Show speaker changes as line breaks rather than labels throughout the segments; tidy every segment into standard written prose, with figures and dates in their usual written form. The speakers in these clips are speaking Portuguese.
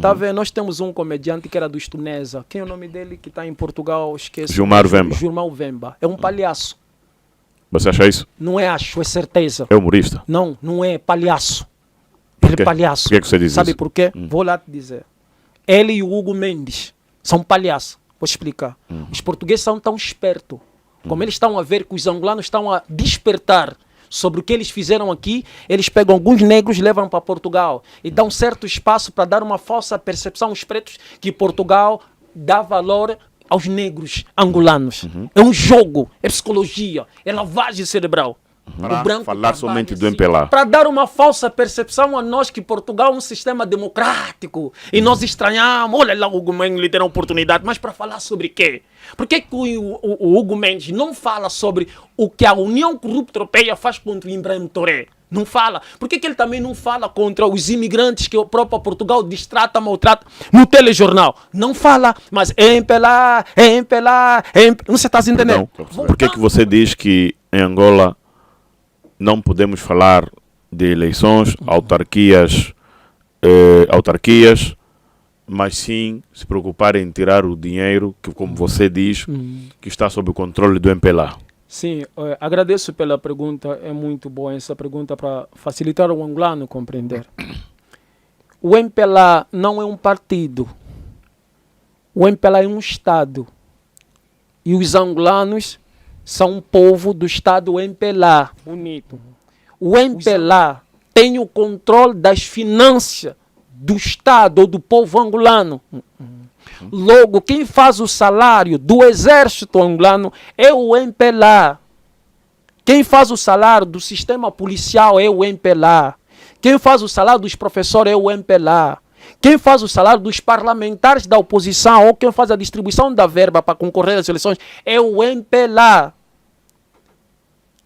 Tá vendo? Nós temos um comediante que era dos Tunesa. Quem é o nome dele que está em Portugal? Esqueço.
Gilmar Vemba.
Gilmar Vemba. É um palhaço.
Você acha isso?
Não é acho, é certeza.
É humorista?
Não, não é palhaço. Ele é palhaço.
Por que você diz
Sabe
isso?
por quê? Vou lá te dizer. Ele e o Hugo Mendes são palhaços. Vou explicar. Os portugueses são tão espertos. Como eles estão a ver que os angolanos estão a despertar sobre o que eles fizeram aqui, eles pegam alguns negros e levam para Portugal. E dão certo espaço para dar uma falsa percepção aos pretos que Portugal dá valor aos negros angolanos. É um jogo, é psicologia, é lavagem cerebral.
Para falar somente do MPLA.
Para dar uma falsa percepção a nós que Portugal é um sistema democrático. E nós estranhamos, olha lá o Hugo Mendes lhe deram oportunidade, mas para falar sobre quê? Por que o Hugo Mendes não fala sobre o que a União Corrupta Europeia faz contra o Ibrahim Touré? Não fala. Por que ele também não fala contra os imigrantes que o próprio Portugal distrata, maltrata no telejornal? Não fala, mas é MPLA. Não se está entendendo?
Por que você diz que em Angola não podemos falar de eleições, autarquias, mas sim se preocupar em tirar o dinheiro que, como você diz, que está sob o controle do MPLA?
Sim, agradeço pela pergunta, é muito boa essa pergunta para facilitar o angolano compreender. O MPLA não é um partido, o MPLA é um Estado e os angolanos são um povo do Estado MPLA. Bonito. O MPLA tem o controle das finanças do Estado ou do povo angolano. Logo, quem faz o salário do exército angolano é o MPLA. Quem faz o salário do sistema policial é o MPLA. Quem faz o salário dos professores é o MPLA. Quem faz o salário dos parlamentares da oposição ou quem faz a distribuição da verba para concorrer às eleições é o MPLA.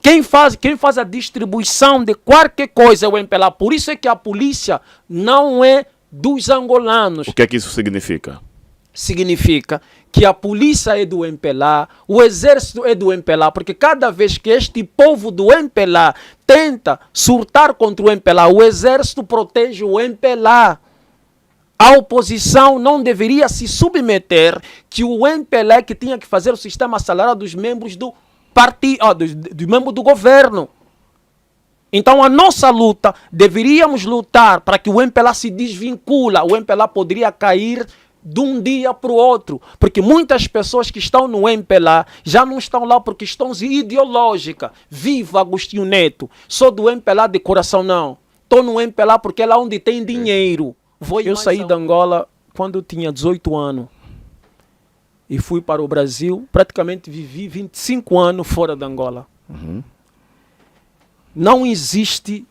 Quem faz a distribuição de qualquer coisa é o MPLA. Por isso é que a polícia não é dos angolanos.
O que é que isso significa?
Significa que a polícia é do MPLA, o exército é do MPLA, porque cada vez que este povo do MPLA tenta surtar contra o MPLA, o exército protege o MPLA. A oposição não deveria se submeter que o MPLA que tinha que fazer o sistema salarial dos membros do partido, do membro do governo. Então a nossa luta, deveríamos lutar para que o MPLA se desvincula. O MPLA poderia cair de um dia para o outro, porque muitas pessoas que estão no MPLA já não estão lá por questões ideológicas. Viva Agostinho Neto, sou do MPLA de coração não. Estou no MPLA porque é lá onde tem dinheiro. Eu saí da Angola quando eu tinha 18 anos. E fui para o Brasil, praticamente vivi 25 anos fora da Angola. Não existe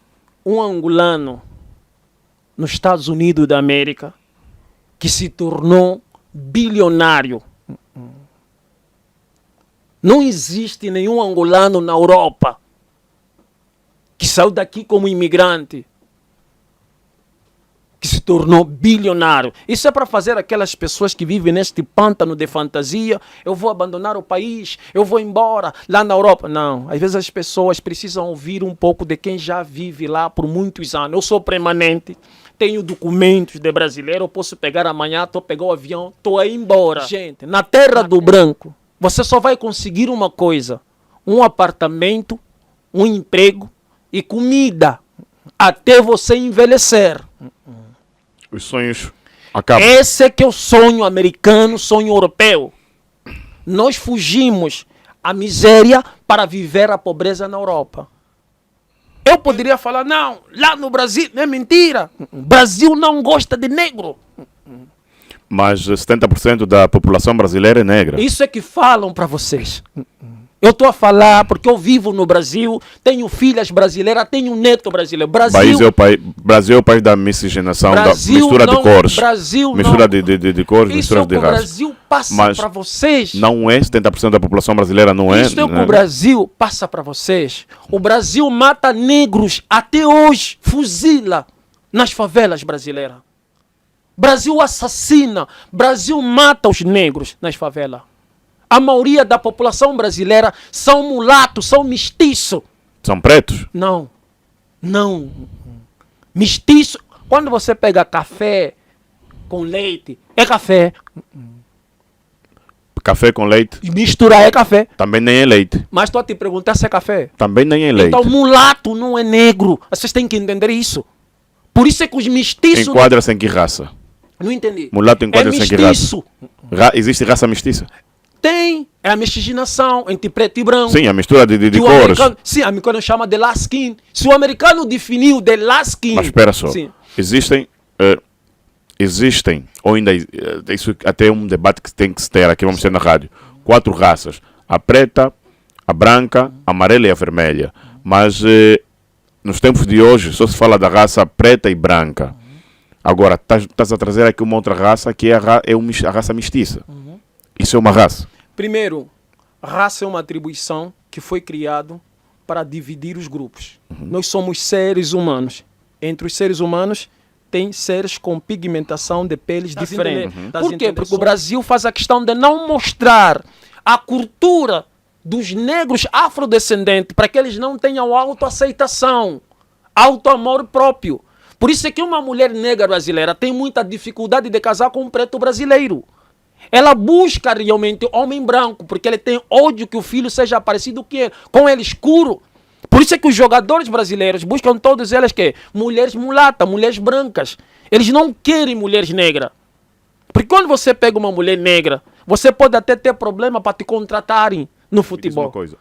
um angolano nos Estados Unidos da América que se tornou bilionário. Não existe nenhum angolano na Europa que saiu daqui como imigrante que se tornou bilionário. Isso é para fazer aquelas pessoas que vivem neste pântano de fantasia. Eu vou abandonar o país, eu vou embora lá na Europa. Não, às vezes as pessoas precisam ouvir um pouco de quem já vive lá por muitos anos. Eu sou permanente, tenho documentos de brasileiro, eu posso pegar amanhã, pegar o avião, estou aí embora. Gente, na terra do branco, você só vai conseguir uma coisa, um apartamento, um emprego e comida, até você envelhecer.
Os sonhos acabam.
Esse é que é o sonho americano, sonho europeu. Nós fugimos à miséria para viver a pobreza na Europa. Eu poderia falar, não, lá no Brasil, é mentira. O Brasil não gosta de negro.
Mas 70% da população brasileira é negra.
Isso é que falam para vocês. Eu estou a falar porque eu vivo no Brasil, tenho filhas brasileiras, tenho um neto brasileiro. Brasil
é o país da miscigenação, da mistura de cores. Mistura de cores, mistura de raças.
Isso é o que o Brasil passa para vocês.
Não é 70% da população brasileira, não é?
Isso é o que o Brasil passa para vocês. O Brasil mata negros até hoje, fuzila nas favelas brasileiras. Brasil assassina, Brasil mata os negros nas favelas. A maioria da população brasileira são mulatos, são mestiços.
São pretos?
Não. Mestiço. Quando você pega café com leite. É café.
Café com leite
E misturar é café.
também nem é leite.
Mas estou a te perguntar se é café.
Também nem é leite.
Então mulato não é negro. Vocês têm que entender isso. Por isso é que os mestiços...
Enquadra-se em que raça?
Não entendi.
Mulato
É
enquadra-se em que raça?
mestiço.
Existe raça mestiça?
Tem. É a miscigenação entre preto e branco.
Sim, a mistura de
Que o
cores.
americano, sim, o americano chama de last skin. Se o americano definiu de last skin...
Mas espera só.
Sim.
Existem, ou ainda, isso até é um debate que tem que se ter aqui, vamos ter na rádio. 4 raças. A preta, a branca, a amarela e a vermelha. Mas nos tempos de hoje só se fala da raça preta e branca. Agora, estás a trazer aqui uma outra raça que é a raça mestiça. Isso é uma raça.
Primeiro, raça é uma atribuição que foi criada para dividir os grupos. Nós somos seres humanos. Entre os seres humanos, tem seres com pigmentação de peles diferentes. Por quê? Porque o Brasil faz a questão de não mostrar a cultura dos negros afrodescendentes para que eles não tenham autoaceitação, autoamor próprio. Por isso é que uma mulher negra brasileira tem muita dificuldade de casar com um preto brasileiro. Ela busca realmente homem branco, porque ele tem ódio que o filho seja parecido com ele escuro. Por isso é que os jogadores brasileiros buscam todos eles que mulheres mulatas, mulheres brancas. Eles não querem mulheres negras. Porque quando você pega uma mulher negra, você pode até ter problema para te contratarem no
Me diz
futebol.
uma coisa.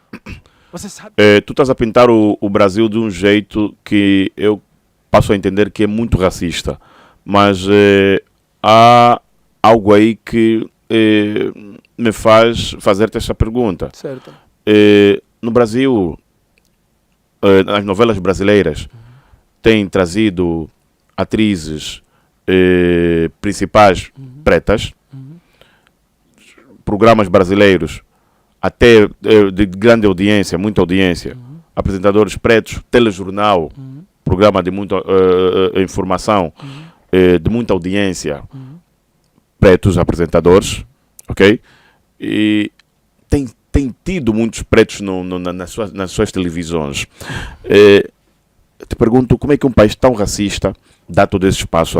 Você sabe?
Tu estás a pintar o Brasil de um jeito que eu passo a entender que é muito racista. Mas há algo aí que me faz fazer-te esta pergunta.
Certo.
No Brasil, as novelas brasileiras têm trazido atrizes principais pretas, programas brasileiros até de grande audiência, muita audiência, apresentadores pretos, telejornal, programa de muita informação, de muita audiência, pretos apresentadores, ok? E tem tido muitos pretos nas suas televisões. Te pergunto, como é que um país tão racista dá todo esse espaço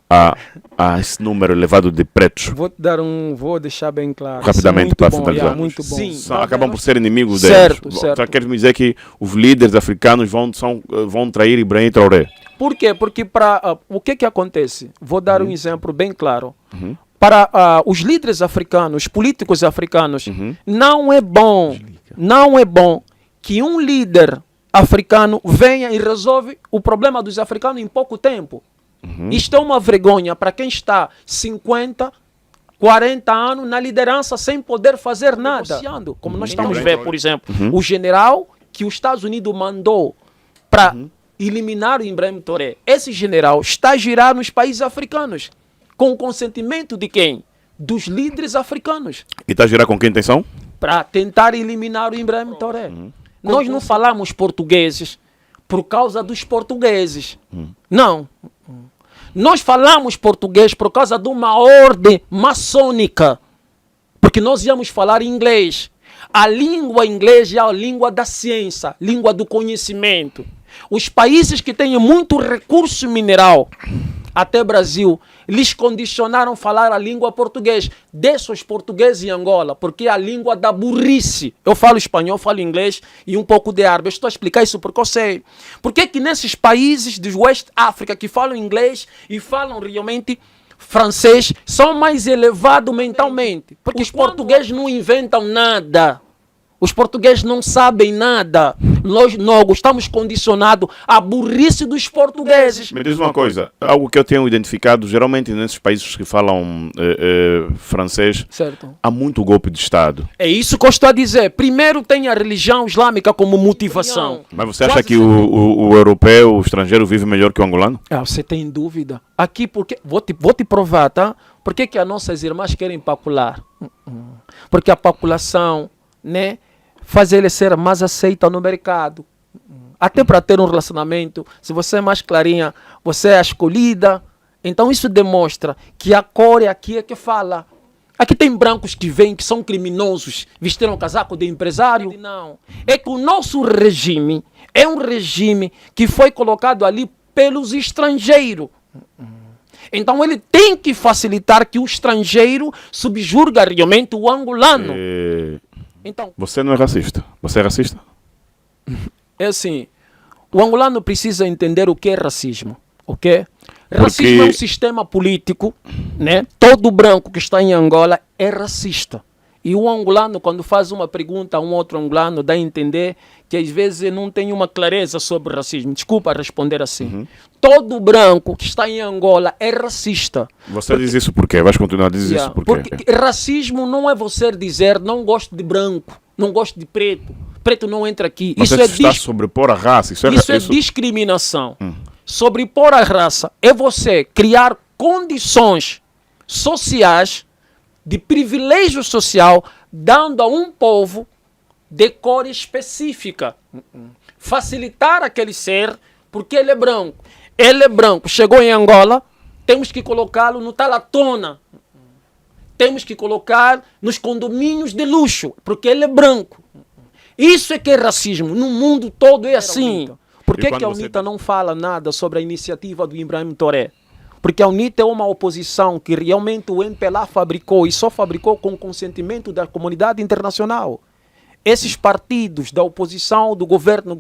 a esse número elevado de pretos?
Vou deixar bem claro.
Rapidamente para finalizar.
Muito bom.
Sim, acabam por ser inimigos
Certo,
deles.
certo.
Só queres me dizer que os líderes africanos vão trair Ibrahim Traoré?
Por quê? Porque o que acontece? Vou dar um exemplo bem claro. Para os líderes africanos, os políticos africanos, não é bom que um líder africano venha e resolve o problema dos africanos em pouco tempo. Isto é uma vergonha para quem está 50, 40 anos na liderança sem poder fazer nada. Como nós estamos vendo, por exemplo, o general que os Estados Unidos mandou para eliminar o Ibrahim Traoré. Esse general está a girar nos países africanos. Com o consentimento de quem? Dos líderes africanos.
E está a girar com que intenção?
Para tentar eliminar o Ibrahim Traoré. Nós não falamos portugueses por causa dos portugueses. Não. Nós falamos português por causa de uma ordem maçônica. Porque nós íamos falar inglês. A língua inglesa é a língua da ciência, língua do conhecimento. Os países que têm muito recurso mineral, até Brasil, lhes condicionaram a falar a língua portuguesa. Deixa os portugueses em Angola, porque é a língua da burrice. Eu falo espanhol, falo inglês e um pouco de árabe. Eu estou a explicar isso porque eu sei. Por que nesses países do West África que falam inglês e falam realmente francês são mais elevados mentalmente? Porque os portugueses não inventam nada. Os portugueses não sabem nada. Nós estamos condicionados à burrice dos portugueses.
Me diz uma coisa, algo que eu tenho identificado, geralmente nesses países que falam francês,
certo,
há muito golpe de Estado.
É isso que eu estou a dizer. Primeiro tem a religião islâmica como motivação.
Mas você acha que o europeu, o estrangeiro, vive melhor que o angolano?
Você tem dúvida? Aqui, porque vou te provar, tá? Por que as nossas irmãs querem pacular? Porque a paculação, né, faz ele ser mais aceita no mercado. Até para ter um relacionamento, se você é mais clarinha, você é a escolhida. Então isso demonstra que a cor é aqui que fala. Aqui tem brancos que vêm, que são criminosos, vestiram um casaco de empresário. Não. É que o nosso regime é um regime que foi colocado ali pelos estrangeiros. Então ele tem que facilitar que o estrangeiro subjurga realmente o angolano. Então,
você não é racista? Você é racista?
É assim, o angolano precisa entender o que é racismo, ok? Racismo é um sistema político, né? Todo branco que está em Angola é racista. E o angolano, quando faz uma pergunta a um outro angolano, dá a entender que às vezes não tem uma clareza sobre racismo. Desculpa responder assim. Todo branco que está em Angola é racista.
Você diz isso por quê? Vais continuar a dizer isso por quê?
Porque racismo não é você dizer não gosto de branco, não gosto de preto. Preto não entra aqui.
Mas isso está a sobrepor a raça. Isso
é discriminação. Sobrepor a raça é você criar condições sociais de privilégio social, dando a um povo de cor específica. Facilitar aquele ser, porque ele é branco. Ele é branco, chegou em Angola, temos que colocá-lo no Talatona. Temos que colocar nos condomínios de luxo, porque ele é branco. Isso é que é racismo. No mundo todo é assim. Por que a UNITA não fala nada sobre a iniciativa do Ibrahim Touré? Porque a UNITA é uma oposição que realmente o MPLA fabricou e só fabricou com o consentimento da comunidade internacional. Esses partidos da oposição, do governo,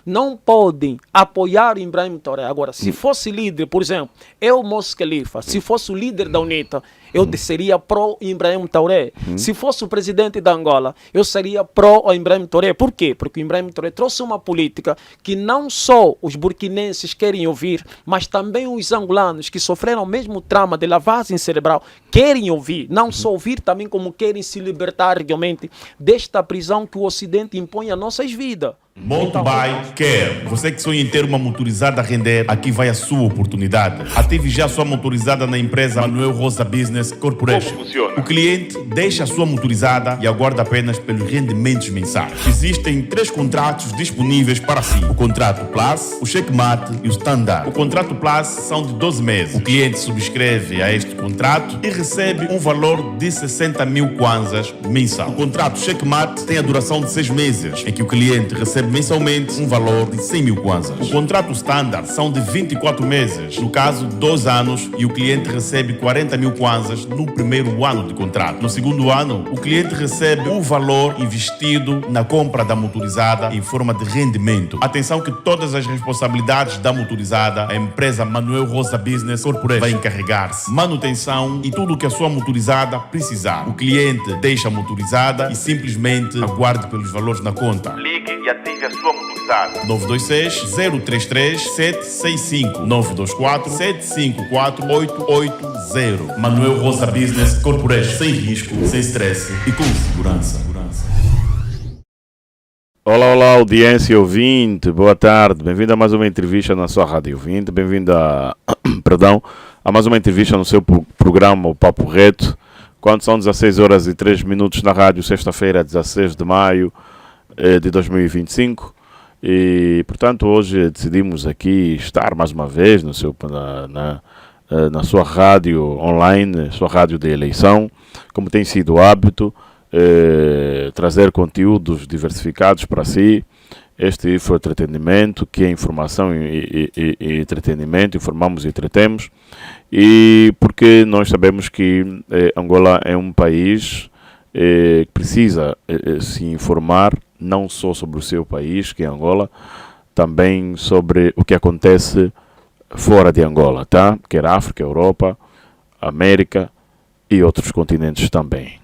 não podem apoiar o Ibrahim Touré. Agora, se fosse líder, por exemplo, eu, Mos Khalifa, se fosse o líder da UNITA, eu seria pró-Ibrahim Touré. Se fosse o presidente da Angola, eu seria pró-Ibrahim Touré. Por quê? Porque o Ibrahim Touré trouxe uma política que não só os burkinenses querem ouvir, mas também os angolanos que sofreram o mesmo trauma de lavagem cerebral querem ouvir. Não só ouvir, também como querem se libertar realmente desta prisão que o Ocidente impõe a nossas vidas.
Motobuy Care. Você que sonha em ter uma motorizada a render, aqui vai a sua oportunidade. Ative já a sua motorizada na empresa Manuel Rosa Business Corporation. O cliente deixa a sua motorizada e aguarda apenas pelos rendimentos mensais. Existem 3 contratos disponíveis para si: o contrato Plus, o Checkmate e o Standard. O contrato Plus são de 12 meses. O cliente subscreve a este contrato e recebe um valor de 60 mil kwanzas mensal. O contrato Checkmate tem a duração de 6 meses, em que o cliente recebe mensalmente um valor de 100 mil kwanzas. O contrato Standard são de 24 meses, no caso 2 anos, e o cliente recebe 40 mil kwanzas no primeiro ano de contrato. No segundo ano, o cliente recebe o valor investido na compra da motorizada em forma de rendimento. Atenção que todas as responsabilidades da motorizada, a empresa Manuel Rosa Business Corporation vai encarregar-se. Manutenção e tudo o que a sua motorizada precisar. O cliente deixa a motorizada e simplesmente aguarde pelos valores na conta. Ligue e ative a sua motorizada. 926-033-765 924-754-880. Manuel Rosa Business Corporation. Sem risco, sem stress e com segurança.
Olá, audiência ouvinte, boa tarde. Bem-vindo a mais uma entrevista na sua rádio ouvinte. Bem-vindo a mais uma entrevista no seu programa O Papo Reto. Quando são 16 horas e 3 minutos na rádio, sexta-feira, 16 de maio de 2025. E, portanto, hoje decidimos aqui estar mais uma vez no seu, na sua rádio online, sua rádio de eleição, como tem sido o hábito, trazer conteúdos diversificados para si. Este foi o entretenimento, que é informação e entretenimento, informamos e entretemos. E porque nós sabemos que Angola é um país que precisa se informar, não só sobre o seu país, que é Angola, também sobre o que acontece fora de Angola, tá? Quer África, Europa, América e outros continentes também.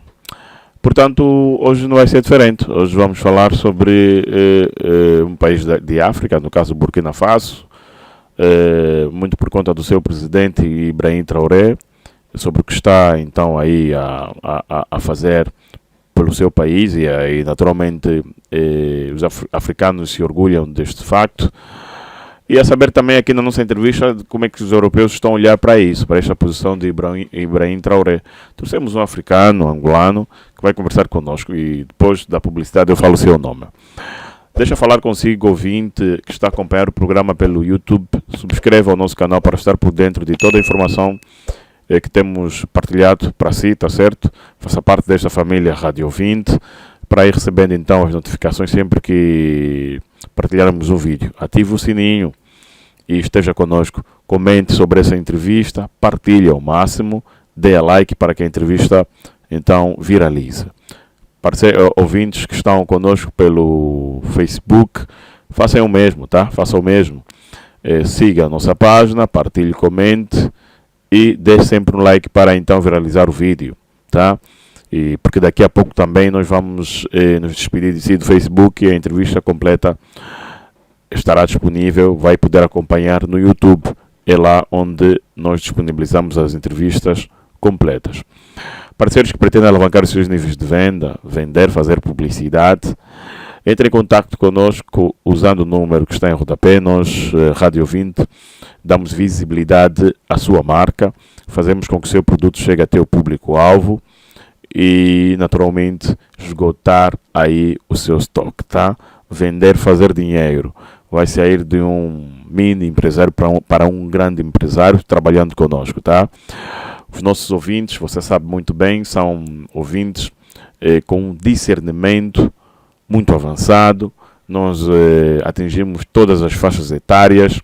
Portanto, hoje não vai ser diferente. Hoje vamos falar sobre um país de África, no caso Burkina Faso, muito por conta do seu presidente Ibrahim Traoré, sobre o que está então aí a fazer pelo seu país e naturalmente os africanos se orgulham deste facto. E a saber também aqui na nossa entrevista como é que os europeus estão a olhar para isso, para esta posição de Ibrahim Traoré. Trouxemos um africano, angolano, que vai conversar connosco e depois da publicidade eu falo o seu nome. Deixa eu falar consigo, ouvinte, que está a acompanhar o programa pelo YouTube. Subscreva o nosso canal para estar por dentro de toda a informação que temos partilhado para si, tá certo? Faça parte desta família Rádio Ouvinte, para ir recebendo então as notificações sempre que partilharmos um vídeo. Ative o sininho e esteja conosco. Comente sobre essa entrevista, partilhe ao máximo, dê a like para que a entrevista então viralize. Ouvintes que estão conosco pelo Facebook, façam o mesmo, tá? Façam o mesmo. Siga a nossa página, partilhe, comente e dê sempre um like para então viralizar o vídeo, tá? E porque daqui a pouco também nós vamos nos despedir de si do Facebook e a entrevista completa estará disponível, vai poder acompanhar no YouTube. É lá onde nós disponibilizamos as entrevistas completas. Parceiros que pretendem alavancar os seus níveis de venda, vender, fazer publicidade, entre em contato conosco usando o número que está em rodapé. Nós, Rádio 20, damos visibilidade à sua marca, fazemos com que o seu produto chegue até o público-alvo e, naturalmente, esgotar aí o seu estoque, tá? Vender, fazer dinheiro. Vai sair de um mini empresário para um grande empresário trabalhando conosco, tá? Os nossos ouvintes, você sabe muito bem, são ouvintes com um discernimento muito avançado. Nós atingimos todas as faixas etárias,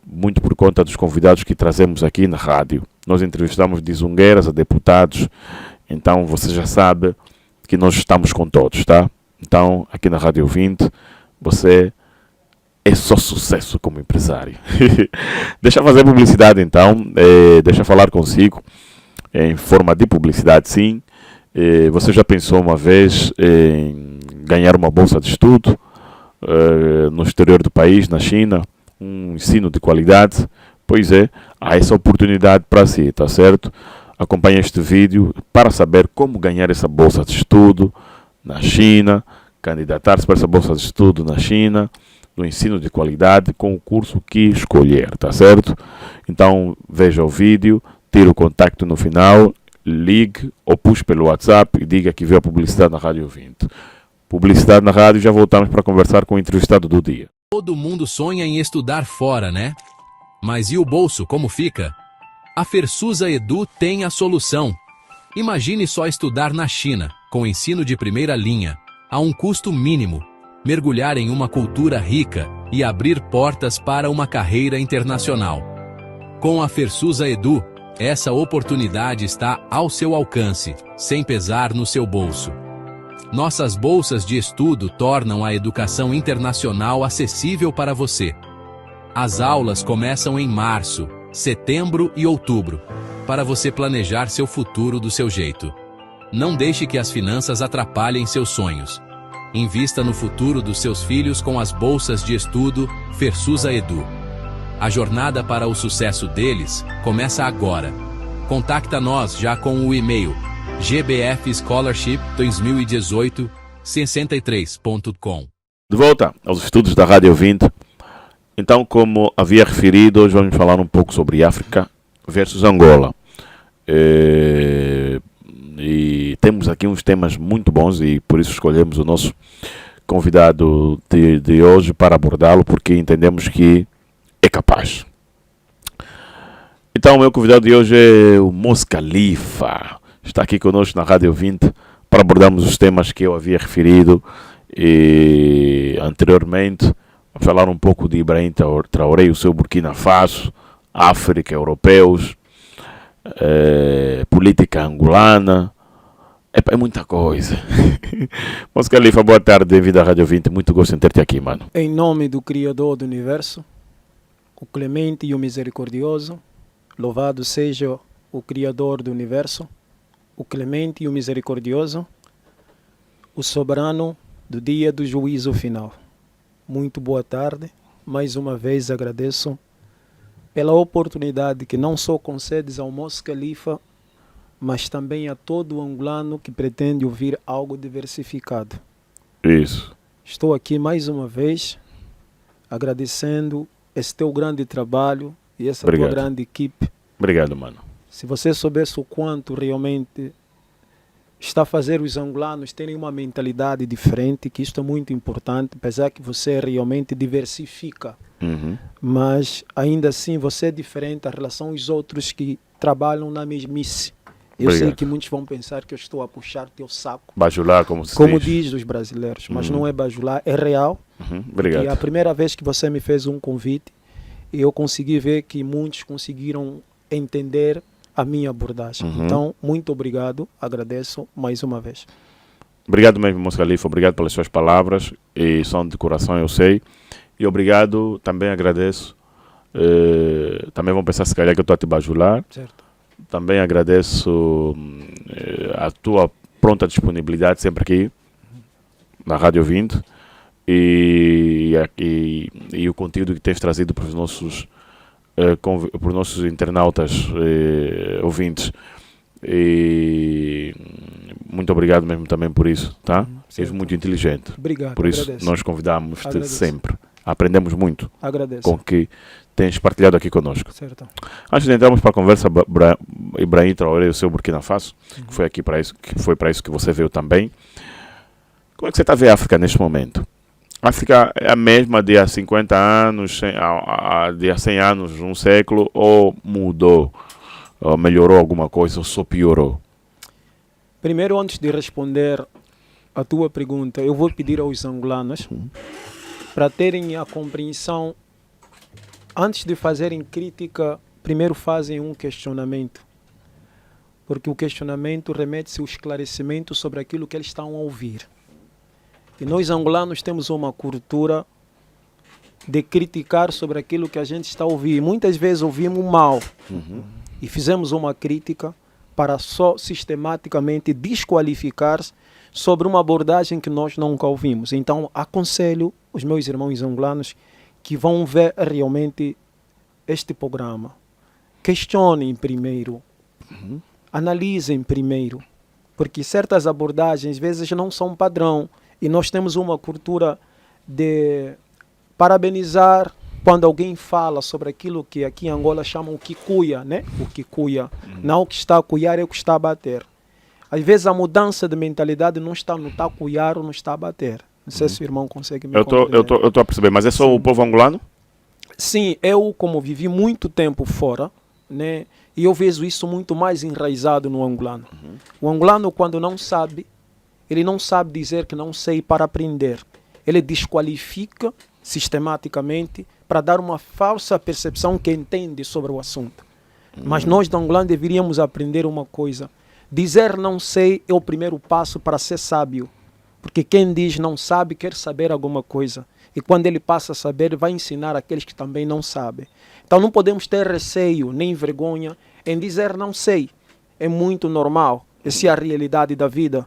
muito por conta dos convidados que trazemos aqui na rádio. Nós entrevistamos de zungueiras a deputados, então você já sabe que nós estamos com todos, tá? Então, aqui na Rádio 20, você é só sucesso como empresário. Deixa eu fazer publicidade então, deixa eu falar consigo em forma de publicidade, sim. Você já pensou uma vez em ganhar uma bolsa de estudo no exterior do país, na China, um ensino de qualidade? Pois é, há essa oportunidade para si, tá certo? Acompanhe este vídeo para saber como ganhar essa bolsa de estudo na China, candidatar-se para essa bolsa de estudo na China, no ensino de qualidade, com o curso que escolher, tá certo? Então, veja o vídeo, tire o contacto no final, ligue ou puxe pelo WhatsApp e diga que viu a publicidade na Rádio 20. Publicidade na rádio, já voltamos para conversar com o entrevistado do dia.
Todo mundo sonha em estudar fora, né? Mas e o bolso, como fica? A Fersusa Edu tem a solução. Imagine só estudar na China, com ensino de primeira linha, a um custo mínimo, mergulhar em uma cultura rica e abrir portas para uma carreira internacional. Com a Fersusa Edu, essa oportunidade está ao seu alcance, sem pesar no seu bolso. Nossas bolsas de estudo tornam a educação internacional acessível para você. As aulas começam em março, setembro e outubro, para você planejar seu futuro do seu jeito. Não deixe que as finanças atrapalhem seus sonhos. Invista no futuro dos seus filhos com as bolsas de estudo Fersusa Edu. A jornada para o sucesso deles começa agora. Contacta-nós já com o e-mail gbfscholarship201863.com.
De volta aos estudos da Rádio 20. Então, como havia referido, hoje vamos falar um pouco sobre África versus Angola. E temos aqui uns temas muito bons e por isso escolhemos o nosso convidado de hoje para abordá-lo, porque entendemos que é capaz. Então, o meu convidado de hoje é o Mos Khalifa. Está aqui conosco na Rádio 20 para abordarmos os temas que eu havia referido anteriormente. Vamos falar um pouco de Ibrahim Traoré, o seu Burkina Faso, África, europeus, política angolana. É muita coisa. Mos Khalifa, boa tarde, bem-vindo à Rádio 20. Muito gosto em ter-te aqui, mano.
Em nome do Criador do Universo, o Clemente e o Misericordioso, louvado seja o Criador do Universo, o Clemente e o Misericordioso, o Soberano do dia do juízo final. Muito boa tarde. Mais uma vez agradeço pela oportunidade que não só concedes ao Mos Khalifa, mas também a todo angolano que pretende ouvir algo diversificado.
Isso.
Estou aqui mais uma vez agradecendo esse teu grande trabalho e essa tua grande equipe.
Obrigado, mano.
Se você soubesse o quanto realmente está a fazer os angolanos terem uma mentalidade diferente, que isto é muito importante, apesar que você realmente diversifica. Mas ainda assim você é diferente em relação aos outros que trabalham na mesmice. Eu sei que muitos vão pensar que eu estou a puxar teu saco.
Bajular, como
diz os brasileiros, mas não é bajular, é real.
Obrigado.
E a primeira vez que você me fez um convite, e eu consegui ver que muitos conseguiram entender a minha abordagem. Então, muito obrigado, agradeço mais uma vez.
Obrigado mesmo, Moço Khalifa, obrigado pelas suas palavras, e são de coração, eu sei. E obrigado, também agradeço. Também vão pensar se calhar que eu estou a te bajular.
Certo.
Também agradeço a tua pronta disponibilidade sempre aqui na Rádio 20 e o conteúdo que tens trazido para os nossos internautas ouvintes. E muito obrigado mesmo também por isso, tá? És muito inteligente.
Obrigado.
Por isso
agradeço.
nós convidamos-te sempre. Aprendemos muito
Agradeço.
com o que tens partilhado aqui conosco.
Certo.
Antes de entrarmos para a conversa, Ibrahim Traoré, o seu Burkina Faso, que foi aqui para isso, que foi para isso que você veio também. Como é que você está a ver a África neste momento? A África é a mesma de há 50 anos, de há 100 anos, um século, ou mudou, ou melhorou alguma coisa, ou só piorou?
Primeiro, antes de responder a tua pergunta, eu vou pedir aos angolanos para terem a compreensão, antes de fazerem crítica, primeiro fazem um questionamento. Porque o questionamento remete-se ao esclarecimento sobre aquilo que eles estão a ouvir. E nós angolanos temos uma cultura de criticar sobre aquilo que a gente está a ouvir. Muitas vezes ouvimos mal e fizemos uma crítica para só sistematicamente desqualificar sobre uma abordagem que nós nunca ouvimos. Então, aconselho os meus irmãos angolanos que vão ver realmente este programa. Questionem primeiro, analisem primeiro, porque certas abordagens às vezes não são padrão e nós temos uma cultura de parabenizar quando alguém fala sobre aquilo que aqui em Angola chamam o kikuya, né? O kikuya. Não o que está a cuiar é o que está a bater. Às vezes a mudança de mentalidade não está no está a cuiar ou não está a bater. Não sei se o irmão consegue me compreender.
Eu estou a perceber, mas é só o povo angolano?
Sim, eu como vivi muito tempo fora, né? E eu vejo isso muito mais enraizado no angolano. O angolano, quando não sabe, ele não sabe dizer que não sei para aprender. Ele desqualifica sistematicamente para dar uma falsa percepção que entende sobre o assunto. Mas nós da Angola deveríamos aprender uma coisa. Dizer não sei é o primeiro passo para ser sábio. Porque quem diz não sabe quer saber alguma coisa. E quando ele passa a saber, vai ensinar aqueles que também não sabem. Então não podemos ter receio nem vergonha em dizer não sei. É muito normal. Essa é a realidade da vida.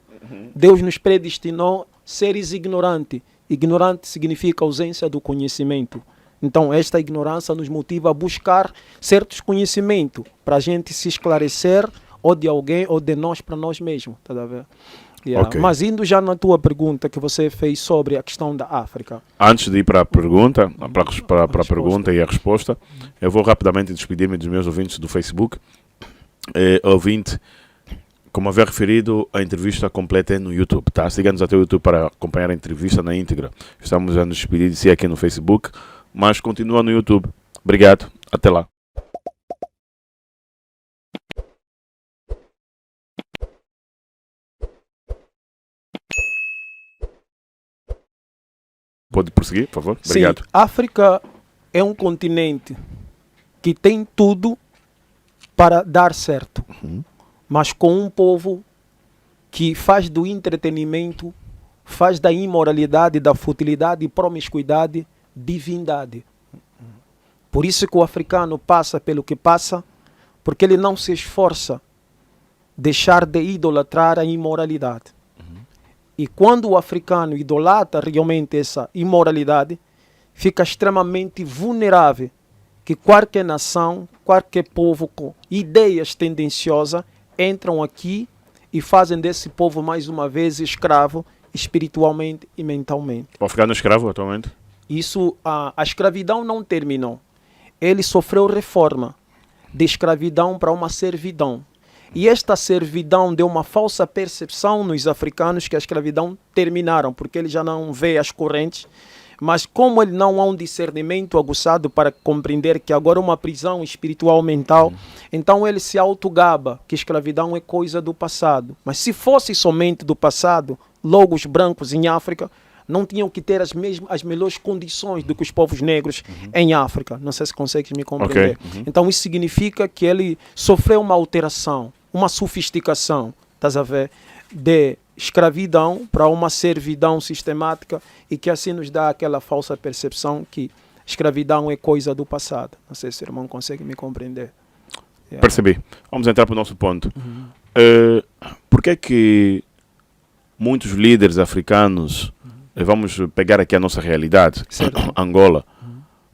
Deus nos predestinou seres ignorantes. Ignorante significa ausência do conhecimento. Então esta ignorância nos motiva a buscar certos conhecimentos para a gente se esclarecer ou de alguém ou de nós para nós mesmos. Tá a ver? Yeah.
Okay.
Mas indo já na tua pergunta que você fez sobre a questão da África.
Antes de ir para a pergunta, para a pergunta e a resposta, eu vou rapidamente despedir-me dos meus ouvintes do Facebook. Ouvinte, como havia referido, a entrevista completa é no YouTube, tá? Siga-nos até o YouTube para acompanhar a entrevista na íntegra. Estamos a nos despedir de si aqui no Facebook, mas continua no YouTube. Obrigado, até lá. Pode prosseguir, por favor? Obrigado.
Sim, África é um continente que tem tudo para dar certo, mas com um povo que faz do entretenimento, faz da imoralidade, da futilidade e promiscuidade divindade. Por isso que o africano passa pelo que passa, porque ele não se esforça deixar de idolatrar a imoralidade. E quando o africano idolatra realmente essa imoralidade, fica extremamente vulnerável, que qualquer nação, qualquer povo com ideias tendenciosas entram aqui e fazem desse povo mais uma vez escravo espiritualmente e mentalmente.
O africano é escravo atualmente?
Isso, a escravidão não terminou. Ele sofreu reforma de escravidão para uma servidão. E esta servidão deu uma falsa percepção nos africanos que a escravidão terminaram, porque ele já não vê as correntes. Mas como ele não há um discernimento aguçado para compreender que agora é uma prisão espiritual mental, então ele se autogaba que a escravidão é coisa do passado. Mas se fosse somente do passado, logo os brancos em África não tinham que ter as melhores condições do que os povos negros em África. Não sei se consegues me compreender. Então isso significa que ele sofreu uma alteração, uma sofisticação, estás a ver, de escravidão para uma servidão sistemática, e que assim nos dá aquela falsa percepção que escravidão é coisa do passado. Não sei se o irmão consegue me compreender.
Percebi. Vamos entrar para o nosso ponto. Por que é que muitos líderes africanos, vamos pegar aqui a nossa realidade, Angola,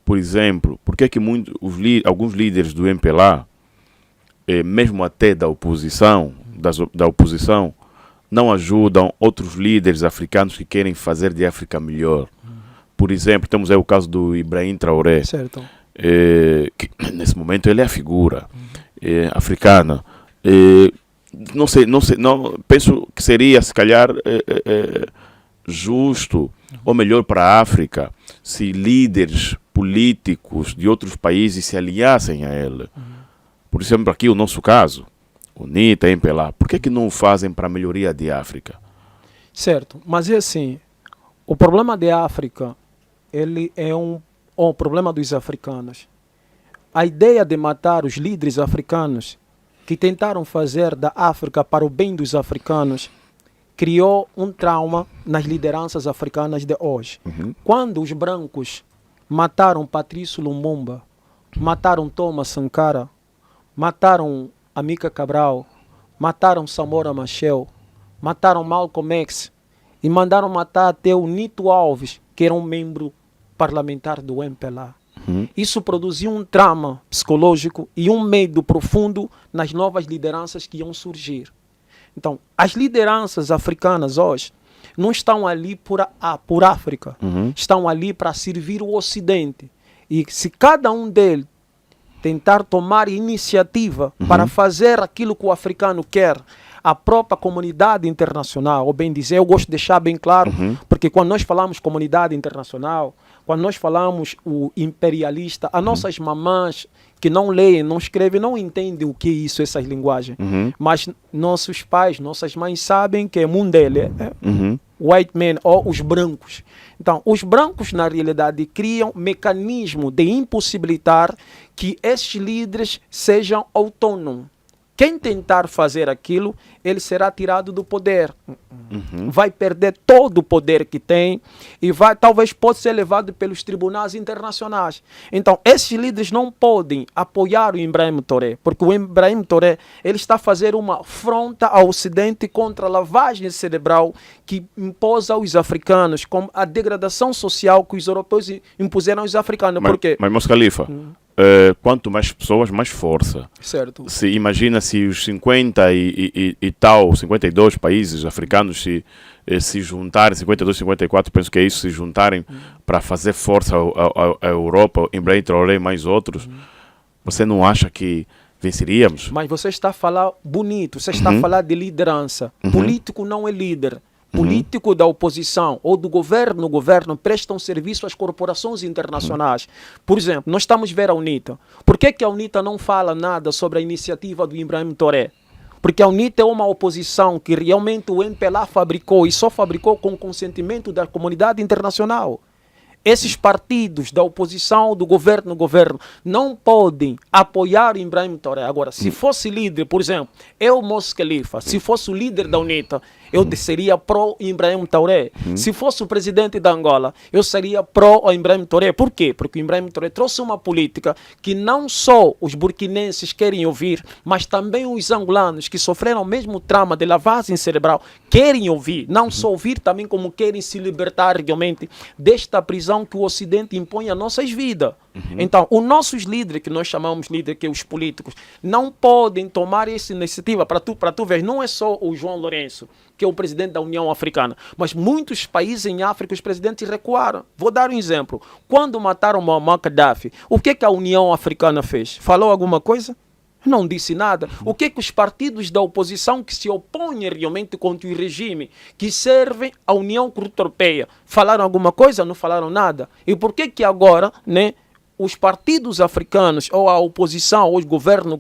por exemplo, por que é que alguns líderes do MPLA, mesmo até da oposição, não ajudam outros líderes africanos que querem fazer de África melhor? Por exemplo, temos aí o caso do Ibrahim Traoré, que nesse momento ele é a figura africana. Penso que seria, se calhar, justo ou melhor para a África se líderes políticos de outros países se aliassem a ele. Por exemplo, aqui o nosso caso, o NITA, MPLA, por que não o fazem para a melhoria de África?
Certo, mas é assim, o problema de África, ele é o problema dos africanos. A ideia de matar os líderes africanos que tentaram fazer da África para o bem dos africanos criou um trauma nas lideranças africanas de hoje. Quando os brancos mataram Patrício Lumumba, mataram Thomas Sankara, mataram Amílcar Cabral, mataram Samora Machel, mataram Malcolm X e mandaram matar até o Nito Alves, que era um membro parlamentar do MPLA. Isso produziu um trauma psicológico e um medo profundo nas novas lideranças que iam surgir. Então, as lideranças africanas hoje não estão ali por África, estão ali para servir o Ocidente. E se cada um deles tentar tomar iniciativa para fazer aquilo que o africano quer, a própria comunidade internacional, ou bem dizer, eu gosto de deixar bem claro, porque quando nós falamos comunidade internacional, quando nós falamos o imperialista, as nossas mamães que não leem, não escrevem, não entendem o que é isso, essas linguagens. Mas nossos pais, nossas mães sabem que é Mundele, white men, ou os brancos. Então, os brancos, na realidade, criam mecanismo de impossibilitar que esses líderes sejam autônomos. Quem tentar fazer aquilo, ele será tirado do poder. Vai perder todo o poder que tem e talvez possa ser levado pelos tribunais internacionais. Então, esses líderes não podem apoiar o Ibrahim Traoré, porque o Ibrahim Traoré ele está a fazer uma afronta ao Ocidente contra a lavagem cerebral que impôs aos africanos, com a degradação social que os europeus impuseram aos africanos. Por quê?
Mas Khalifa, quanto mais pessoas, mais força.
Certo.
Imagina se os 52 países africanos se juntarem, 52, 54, penso que é isso, se juntarem para fazer força à Europa, Ibrahim Traoré e mais outros, você não acha que venceríamos?
Mas você está a falar bonito, você está a falar de liderança. Político não é líder. Político da oposição ou do governo, prestam serviço às corporações internacionais. Por exemplo, nós estamos a ver a UNITA. Por que a UNITA não fala nada sobre a iniciativa do Ibrahim Traoré? Porque a UNITA é uma oposição que realmente o MPLA fabricou e só fabricou com o consentimento da comunidade internacional. Esses partidos da oposição, do governo, não podem apoiar o Ibrahim Traoré. Agora, se fosse líder, por exemplo, eu, Mos Khalifa, se fosse o líder da UNITA, eu seria pró-Ibrahim Traoré. Se fosse o presidente da Angola, eu seria pró-Ibrahim Traoré. Por quê? Porque o Ibrahim Traoré trouxe uma política que não só os burkinenses querem ouvir, mas também os angolanos, que sofreram o mesmo trauma de lavagem cerebral, querem ouvir. Não só ouvir, também como querem se libertar realmente desta prisão que o Ocidente impõe às nossas vidas. Então, os nossos líderes, que nós chamamos líderes, que os políticos, não podem tomar essa iniciativa. Para tu ver, não é só o João Lourenço, que é o presidente da União Africana, mas muitos países em África, os presidentes recuaram. Vou dar um exemplo. Quando mataram Muammar Gaddafi, o que a União Africana fez? Falou alguma coisa? Não disse nada. O que os partidos da oposição que se opõem realmente contra o regime, que servem à União Europeia, falaram alguma coisa? Não falaram nada. E por que agora, né, os partidos africanos, ou a oposição, ou o governo,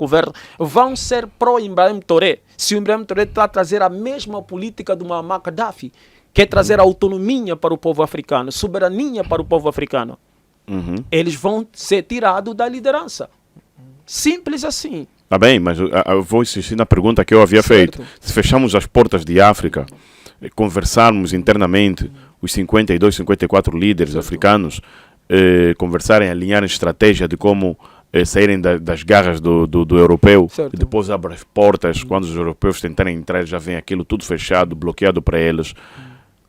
vão ser pró-Ibrahim Traoré, se o Ibrahim Traoré está a trazer a mesma política do Muammar Gaddafi, quer trazer autonomia para o povo africano, soberania para o povo africano, eles vão ser tirados da liderança. Simples assim.
Tá bem, mas eu vou insistir na pergunta que eu havia feito. Se fechamos as portas de África, conversarmos internamente, os 52, 54 líderes africanos, conversarem, alinharem estratégia de como saírem das garras do europeu, e depois abrem as portas, quando os europeus tentarem entrar, já vem aquilo tudo fechado, bloqueado para eles.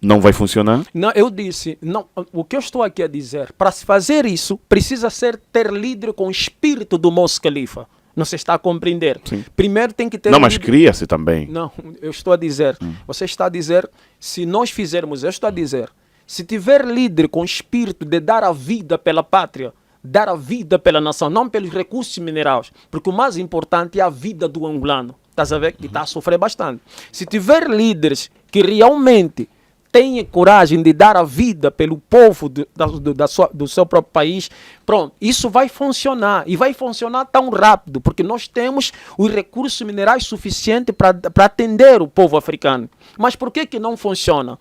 Não vai funcionar?
Não, eu disse, não, o que eu estou aqui a dizer, para se fazer isso, precisa ter líder com o espírito do Mos Khalifa. Não se está a compreender.
Sim.
Primeiro tem que ter...
Não, mas cria-se também.
Não, eu estou a dizer, você está a dizer, se nós fizermos, eu estou a dizer, se tiver líder com o espírito de dar a vida pela pátria, dar a vida pela nação, não pelos recursos minerais, porque o mais importante é a vida do angolano. Estás a ver? Que está a sofrer bastante. Se tiver líderes que realmente tenha coragem de dar a vida pelo povo do seu próprio país, pronto, isso vai funcionar. E vai funcionar tão rápido, porque nós temos os recursos minerais suficientes para atender o povo africano. Mas por que não funciona?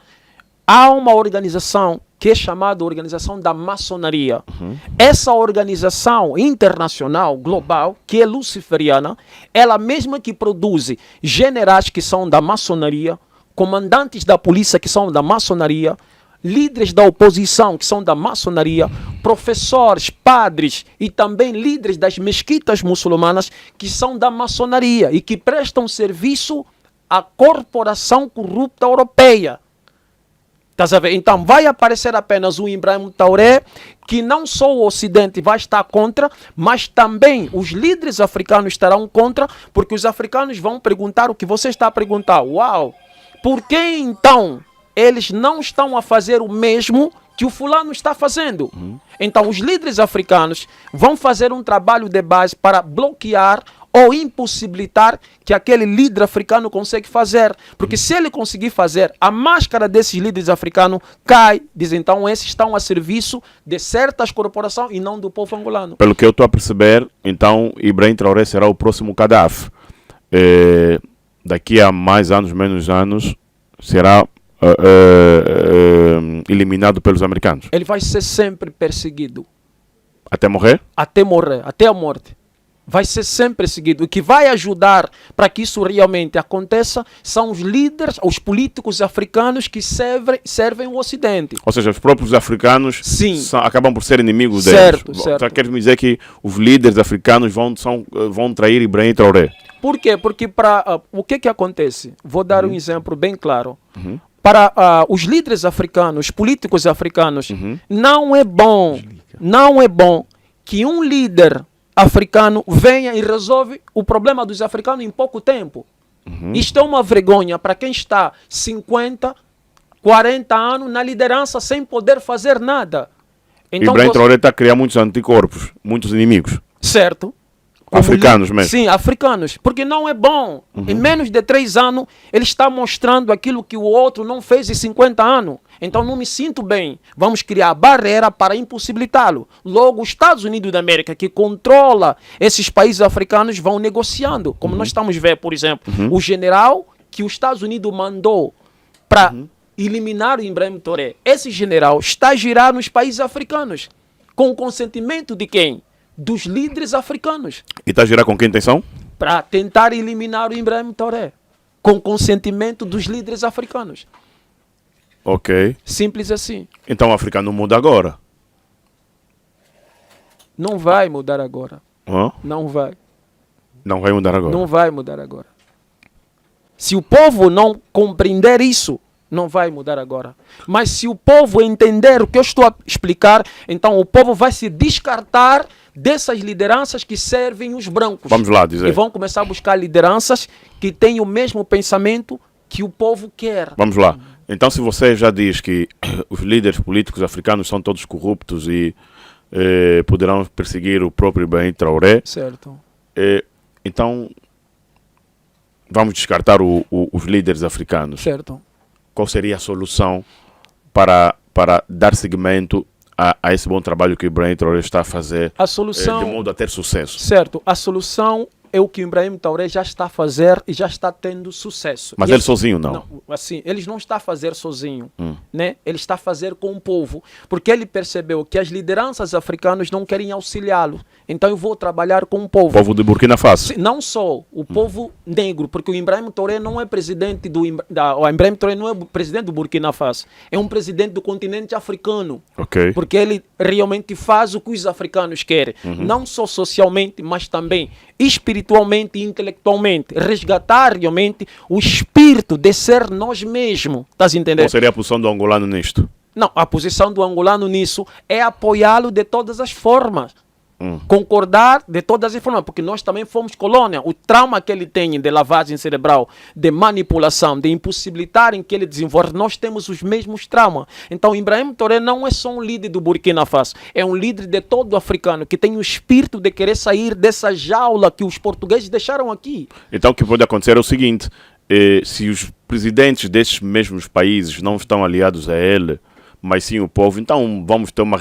Há uma organização que é chamada Organização da Maçonaria. Essa organização internacional, global, que é luciferiana, ela mesma que produz generais que são da maçonaria, comandantes da polícia que são da maçonaria, líderes da oposição que são da maçonaria, professores, padres e também líderes das mesquitas muçulmanas que são da maçonaria e que prestam serviço à corporação corrupta europeia. Estás a ver? Então vai aparecer apenas o Ibrahim Traoré, que não só o Ocidente vai estar contra, mas também os líderes africanos estarão contra, porque os africanos vão perguntar o que você está a perguntar. Uau! Por que então eles não estão a fazer o mesmo que o fulano está fazendo? Então os líderes africanos vão fazer um trabalho de base para bloquear ou impossibilitar que aquele líder africano consiga fazer. Porque se ele conseguir fazer, a máscara desses líderes africanos cai. Diz então, esses estão a serviço de certas corporações e não do povo angolano.
Pelo que eu estou a perceber, então Ibrahim Traoré será o próximo Gaddafi. Daqui a mais anos, menos anos, será eliminado pelos americanos.
Ele vai ser sempre perseguido.
Até morrer?
Até morrer, até a morte. Vai ser sempre perseguido. O que vai ajudar para que isso realmente aconteça são os líderes, os políticos africanos que servem o Ocidente.
Ou seja, os próprios africanos acabam por ser inimigos deles.
Certo.
Quer me dizer que os líderes africanos vão trair Ibrahim Traoré?
Por quê? Porque o que acontece? Vou dar um exemplo bem claro. Para os líderes africanos, os políticos africanos, não é bom que um líder africano venha e resolve o problema dos africanos em pouco tempo. Isto é uma vergonha para quem está 50, 40 anos na liderança sem poder fazer nada. Então,
Ibrahim Traoré está a criar muitos anticorpos, muitos inimigos.
Certo.
Africanos mesmo.
Sim, africanos. Porque não é bom. Em menos de 3 anos, ele está mostrando aquilo que o outro não fez em 50 anos. Então não me sinto bem. Vamos criar barreira para impossibilitá-lo. Logo, os Estados Unidos da América, que controla esses países africanos, vão negociando. Como nós estamos vendo, por exemplo, o general que os Estados Unidos mandou para eliminar o Ibrahim Traoré. Esse general está a girar nos países africanos. Com o consentimento de quem? Dos líderes africanos.
E está a girar com que intenção?
Para tentar eliminar o Ibrahim Traoré. Com consentimento dos líderes africanos.
Ok.
Simples assim.
Então o africano muda agora?
Não vai mudar agora.
Não vai mudar agora?
Não vai mudar agora. Se o povo não compreender isso, não vai mudar agora. Mas se o povo entender o que eu estou a explicar, então o povo vai se descartar dessas lideranças que servem os brancos.
Vamos lá dizer.
E vão começar a buscar lideranças que têm o mesmo pensamento que o povo quer.
Vamos lá. Então, se você já diz que os líderes políticos africanos são todos corruptos e poderão perseguir o próprio Ibrahim Traoré,
certo.
Então vamos descartar os líderes africanos.
Certo.
Qual seria a solução para dar seguimento a esse bom trabalho que o Ibrahim Traoré está a fazer,
a solução,
de modo a ter sucesso?
Certo. A solução é o que o Ibrahim Traoré já está a fazer e já está tendo sucesso.
Mas
E
ele sozinho não.
Assim, ele não está a fazer sozinho, né? Ele está a fazer com o povo, porque ele percebeu que as lideranças africanas não querem auxiliá-lo. Então eu vou trabalhar com o povo.
O povo de Burkina Faso.
Não só o povo negro, porque o Ibrahim Traoré não é presidente o Ibrahim Traoré não é presidente do Burkina Faso, é um presidente do continente africano.
Ok.
Porque ele realmente faz o que os africanos querem, não só socialmente, mas também espiritualmente e intelectualmente, resgatar realmente o espírito de ser nós mesmos. Estás entendendo?
Qual seria a posição do angolano nisto?
Não, a posição do angolano nisso é apoiá-lo de todas as formas. Concordar de todas as formas, porque nós também fomos colônia. O trauma que ele tem de lavagem cerebral, de manipulação, de impossibilitar em que ele desenvolve, nós temos os mesmos traumas. Então, Ibrahim Traoré não é só um líder do Burkina Faso, é um líder de todo africano que tem o espírito de querer sair dessa jaula que os portugueses deixaram aqui.
Então o que pode acontecer é o seguinte, se os presidentes destes mesmos países não estão aliados a ele, mas sim o povo, então vamos ter uma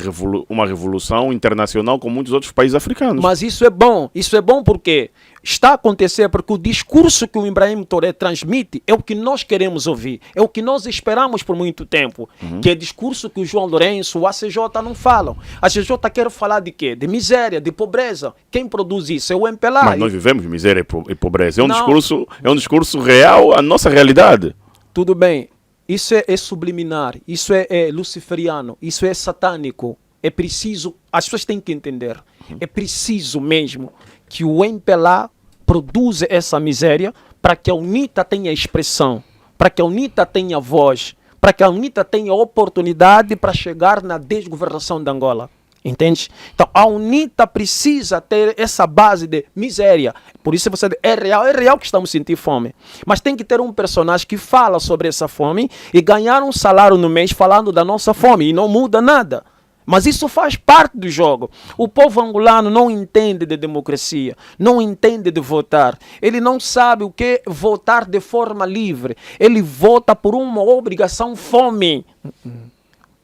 revolução internacional com muitos outros países africanos.
Mas isso é bom porque está a acontecer porque o discurso que o Ibrahim Traoré transmite é o que nós queremos ouvir, é o que nós esperamos por muito tempo, que é discurso que o João Lourenço, o ACJ não falam. A ACJ quer falar de quê? De miséria, de pobreza. Quem produz isso? É o MPLA.
Mas nós vivemos miséria e pobreza. É um discurso real, a nossa realidade.
Tudo bem. Isso é subliminar, isso é luciferiano, isso é satânico. É preciso, as pessoas têm que entender, é preciso mesmo que o MPLA produza essa miséria para que a UNITA tenha expressão, para que a UNITA tenha voz, para que a UNITA tenha oportunidade para chegar na desgovernação de Angola. Entende? Então a UNITA precisa ter essa base de miséria. Por isso você é real que estamos sentindo fome. Mas tem que ter um personagem que fala sobre essa fome e ganhar um salário no mês falando da nossa fome e não muda nada. Mas isso faz parte do jogo. O povo angolano não entende de democracia, não entende de votar. Ele não sabe o que é votar de forma livre. Ele vota por uma obrigação fome.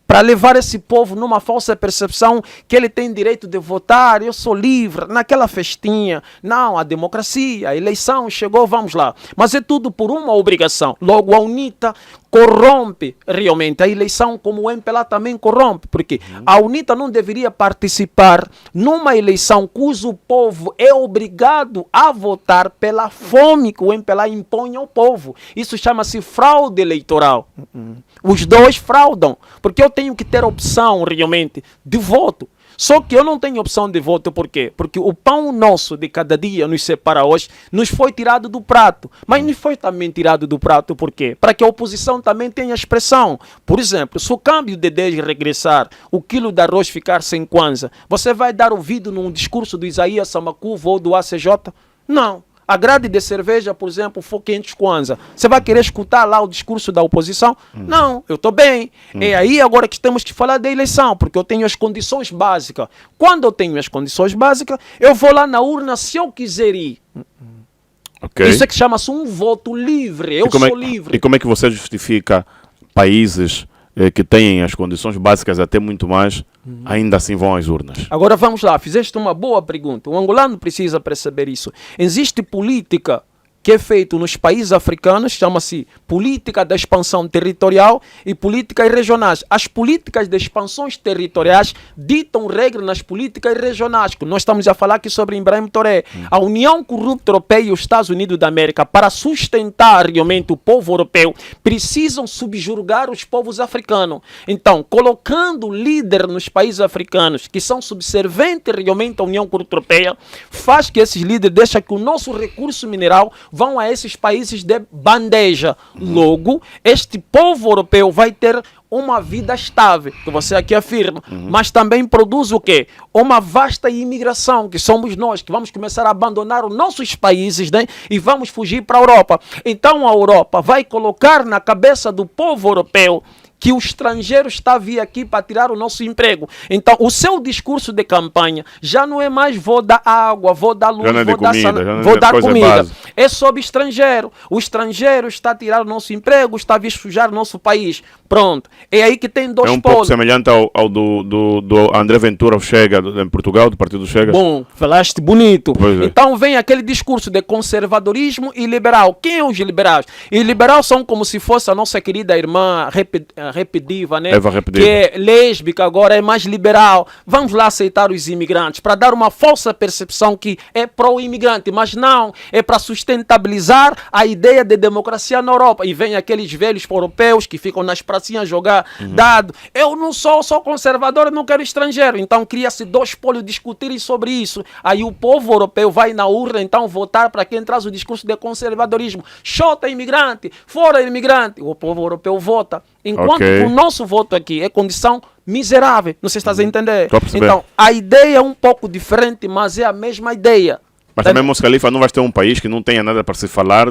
Para levar esse povo numa falsa percepção que ele tem direito de votar, eu sou livre, naquela festinha. Não, a democracia, a eleição chegou, vamos lá. Mas é tudo por uma obrigação. Logo, a UNITA corrompe realmente a eleição, como o MPLA também corrompe, porque a UNITA não deveria participar numa eleição cujo povo é obrigado a votar pela fome que o MPLA impõe ao povo. Isso chama-se fraude eleitoral. Os dois fraudam, porque eu tenho que ter opção realmente de voto. Só que eu não tenho opção de voto, por quê? Porque o pão nosso de cada dia nos separa hoje, nos foi tirado do prato. Mas nos foi também tirado do prato, por quê? Para que a oposição também tenha expressão. Por exemplo, se o câmbio de 10 regressar, o quilo de arroz ficar sem kwanza, você vai dar ouvido num discurso do Isaías Samakuva ou do ACJ? Não. A grade de cerveja, por exemplo, for 500 kwanza. Você vai querer escutar lá o discurso da oposição? Não, eu estou bem. É aí agora que temos que falar da eleição, porque eu tenho as condições básicas. Quando eu tenho as condições básicas, eu vou lá na urna se eu quiser ir.
Okay.
Isso é que chama-se um voto livre. Eu sou livre.
E como é que você justifica países que têm as condições básicas, até muito mais, ainda assim vão às urnas?
Agora vamos lá, fizeste uma boa pergunta. O angolano precisa perceber isso. Existe política que é feita nos países africanos, chama-se política da expansão territorial e políticas regionais. As políticas de expansões territoriais ditam regras nas políticas regionais. Nós estamos a falar aqui sobre Ibrahim Traoré. A União Corrupta Europeia e os Estados Unidos da América, para sustentar realmente o povo europeu, precisam subjugar os povos africanos. Então, colocando líder nos países africanos que são subserventes realmente à União Corrupta Europeia, faz que esses líderes deixem que o nosso recurso mineral vão a esses países de bandeja. Logo, este povo europeu vai ter uma vida estável, que você aqui afirma, mas também produz o quê? Uma vasta imigração, que somos nós, que vamos começar a abandonar os nossos países, né? E vamos fugir para a Europa. Então a Europa vai colocar na cabeça do povo europeu que o estrangeiro está a vir aqui para tirar o nosso emprego. Então, o seu discurso de campanha já não é mais vou dar água, vou dar luz, vou dar comida. É sobre estrangeiro. O estrangeiro está a tirar o nosso emprego, está a vir sujar o nosso país. Pronto. É aí que tem dois
polos.
pouco
semelhante ao do André Ventura, o Chega, em Portugal, do Partido Chega.
Bom, falaste bonito.
Pois é.
Então vem aquele discurso de conservadorismo e liberal. Quem é os liberais? E liberais são como se fosse a nossa querida irmã Repediva, né?
Eva Repediva.
Que é lésbica, agora é mais liberal. Vamos lá aceitar os imigrantes para dar uma falsa percepção que é pró-imigrante, mas não, é para sustentabilizar a ideia de democracia na Europa. E vem aqueles velhos europeus que ficam nas pracinhas jogar dado. Eu não sou conservador, eu não quero estrangeiro. Então cria-se dois polos discutirem sobre isso. Aí o povo europeu vai na urna então votar para quem traz o discurso de conservadorismo. Xota imigrante, fora imigrante. O povo europeu vota. Enquanto o nosso voto aqui é condição miserável. Não sei se estás a entender. Então, a ideia é um pouco diferente, mas é a mesma ideia.
Mas também, Mons Khalifa, não vais ter um país que não tenha nada para se falar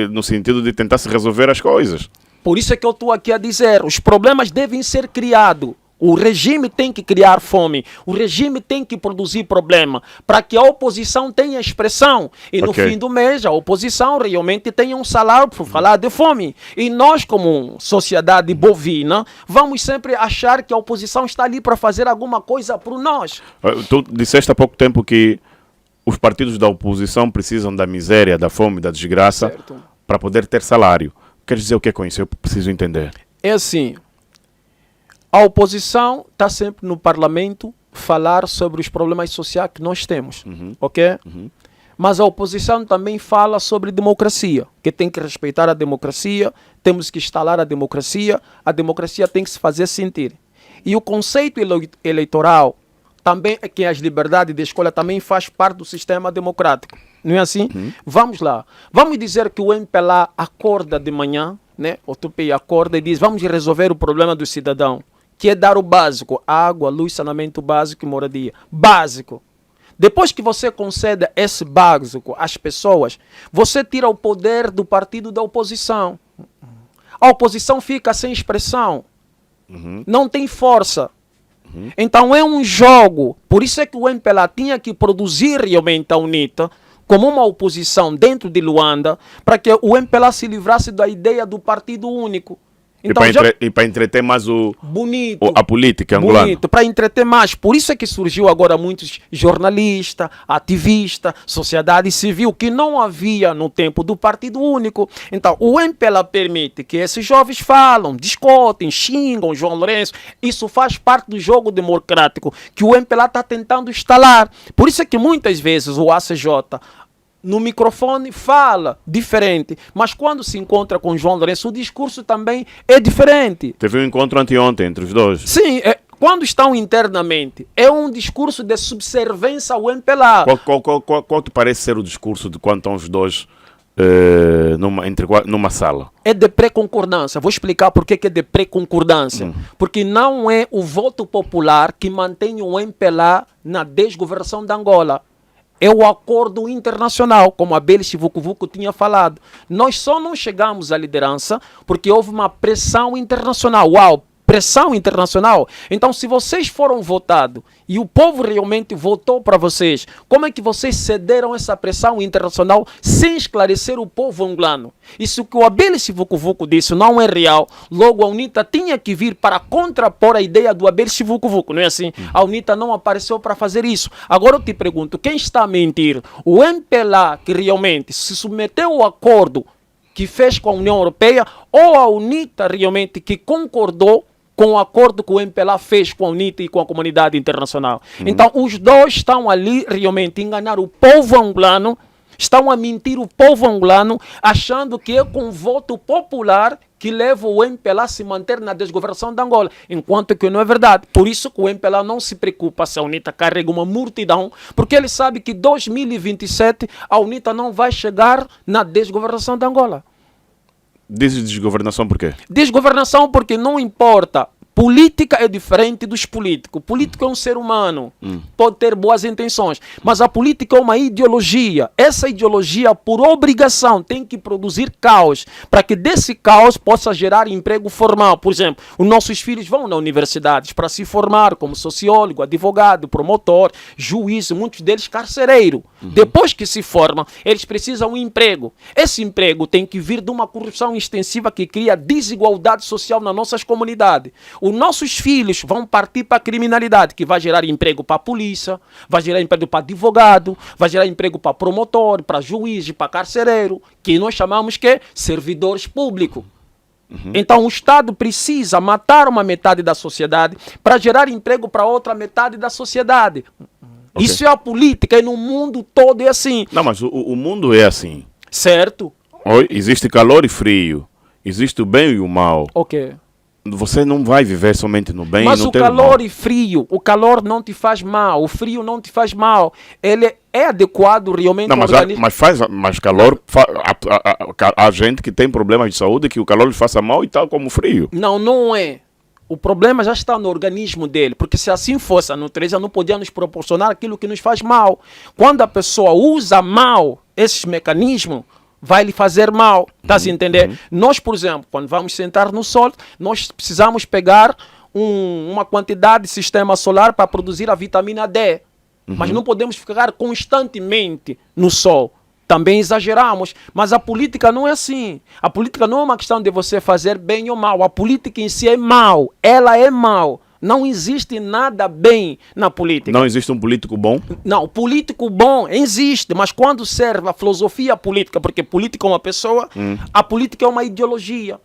no sentido de tentar se resolver as coisas.
Por isso é que eu estou aqui a dizer, os problemas devem ser criados. O regime tem que criar fome, o regime tem que produzir problema, para que a oposição tenha expressão. E no fim do mês, a oposição realmente tenha um salário para falar de fome. E nós, como sociedade bovina, vamos sempre achar que a oposição está ali para fazer alguma coisa por nós.
Tu disseste há pouco tempo que os partidos da oposição precisam da miséria, da fome, da desgraça, para poder ter salário. Queres dizer o que é com isso? Eu preciso entender.
É assim, a oposição está sempre no parlamento falar sobre os problemas sociais que nós temos, ok? Mas a oposição também fala sobre democracia, que tem que respeitar a democracia, temos que instalar a democracia tem que se fazer sentir. E o conceito eleitoral também é que as liberdades de escolha também faz parte do sistema democrático. Não é assim? Vamos lá. Vamos dizer que o MPLA acorda de manhã, né? O Tupi acorda e diz, vamos resolver o problema do cidadão, que é dar o básico, água, luz, saneamento básico e moradia. Básico. Depois que você concede esse básico às pessoas, você tira o poder do partido da oposição. A oposição fica sem expressão. Não tem força. Então é um jogo. Por isso é que o MPLA tinha que produzir realmente a UNITA como uma oposição dentro de Luanda, para que o MPLA se livrasse da ideia do partido único. Então,
e para entreter mais
bonito,
a política angolana.
Bonito, para entreter mais. Por isso é que surgiu agora muitos jornalistas, ativistas, sociedade civil, que não havia no tempo do partido único. Então, o MPLA permite que esses jovens falam, discutem, xingam João Lourenço. Isso faz parte do jogo democrático que o MPLA está tentando instalar. Por isso é que muitas vezes o ACJ no microfone fala diferente, mas quando se encontra com João Lourenço, o discurso também é diferente.
Teve um encontro anteontem entre os dois.
Sim, quando estão internamente, é um discurso de subservência ao MPLA.
Qual te parece ser o discurso de quando estão os dois numa sala?
É de pré-concordância. Vou explicar por que é de pré-concordância. Porque não é o voto popular que mantém o MPLA na desgovernação da Angola. É o acordo internacional, como a Bélice Vucu tinha falado. Nós só não chegamos à liderança porque houve uma pressão internacional. Uau, pressão internacional? Então, se vocês foram votados e o povo realmente votou para vocês, como é que vocês cederam essa pressão internacional sem esclarecer o povo angolano? Isso que o Abélice Vucu disse não é real. Logo, a UNITA tinha que vir para contrapor a ideia do Abélice Vucu, não é assim? A UNITA não apareceu para fazer isso. Agora eu te pergunto, quem está a mentir? O MPLA, que realmente se submeteu ao acordo que fez com a União Europeia, ou a UNITA realmente que concordou com o acordo que o MPLA fez com a UNITA e com a comunidade internacional? Então, os dois estão ali realmente a enganar o povo angolano, estão a mentir o povo angolano, achando que é com voto popular que leva o MPLA a se manter na desgovernação da Angola, enquanto que não é verdade. Por isso que o MPLA não se preocupa se a UNITA carrega uma multidão, porque ele sabe que em 2027 a UNITA não vai chegar na desgovernação da Angola.
Diz desgovernação por quê?
Desgovernação porque não importa. Política é diferente dos políticos. O político é um ser humano, pode ter boas intenções, mas a política é uma ideologia. Essa ideologia, por obrigação, tem que produzir caos, para que desse caos possa gerar emprego formal. Por exemplo, os nossos filhos vão na universidade para se formar como sociólogo, advogado, promotor, juiz, muitos deles carcereiro. Depois que se formam, eles precisam de um emprego. Esse emprego tem que vir de uma corrupção extensiva que cria desigualdade social nas nossas comunidades. Os nossos filhos vão partir para a criminalidade, que vai gerar emprego para a polícia, vai gerar emprego para advogado, vai gerar emprego para promotor, para juiz, para carcereiro, que nós chamamos que servidores públicos. Então o Estado precisa matar uma metade da sociedade para gerar emprego para outra metade da sociedade.
Ok.
Isso é a política e no mundo todo é assim.
Não, mas o mundo é assim.
Certo?
Existe calor e frio. Existe o bem e o mal.
Ok.
Você não vai viver somente no bem
Mas
e no
o
ter
calor
mal.
e frio, o calor não te faz mal, o frio não te faz mal. Ele é adequado realmente
Não,
ao
mas,
organismo.
mas calor... há gente que tem problemas de saúde que o calor lhe faça mal e tal como o frio.
Não, não é. O problema já está no organismo dele, porque se assim fosse, a natureza não podia nos proporcionar aquilo que nos faz mal. Quando a pessoa usa mal esses mecanismos, vai lhe fazer mal, tá se entender? Nós, por exemplo, quando vamos sentar no sol, nós precisamos pegar uma quantidade de sistema solar para produzir a vitamina D. Mas não podemos ficar constantemente no sol. Também exageramos, mas a política não é assim. A política não é uma questão de você fazer bem ou mal. A política em si é mal, ela é mal. Não existe nada bem na política.
Não existe um político bom?
Não, político bom existe, mas quando serve a filosofia política, porque política é uma pessoa, a política é uma ideologia.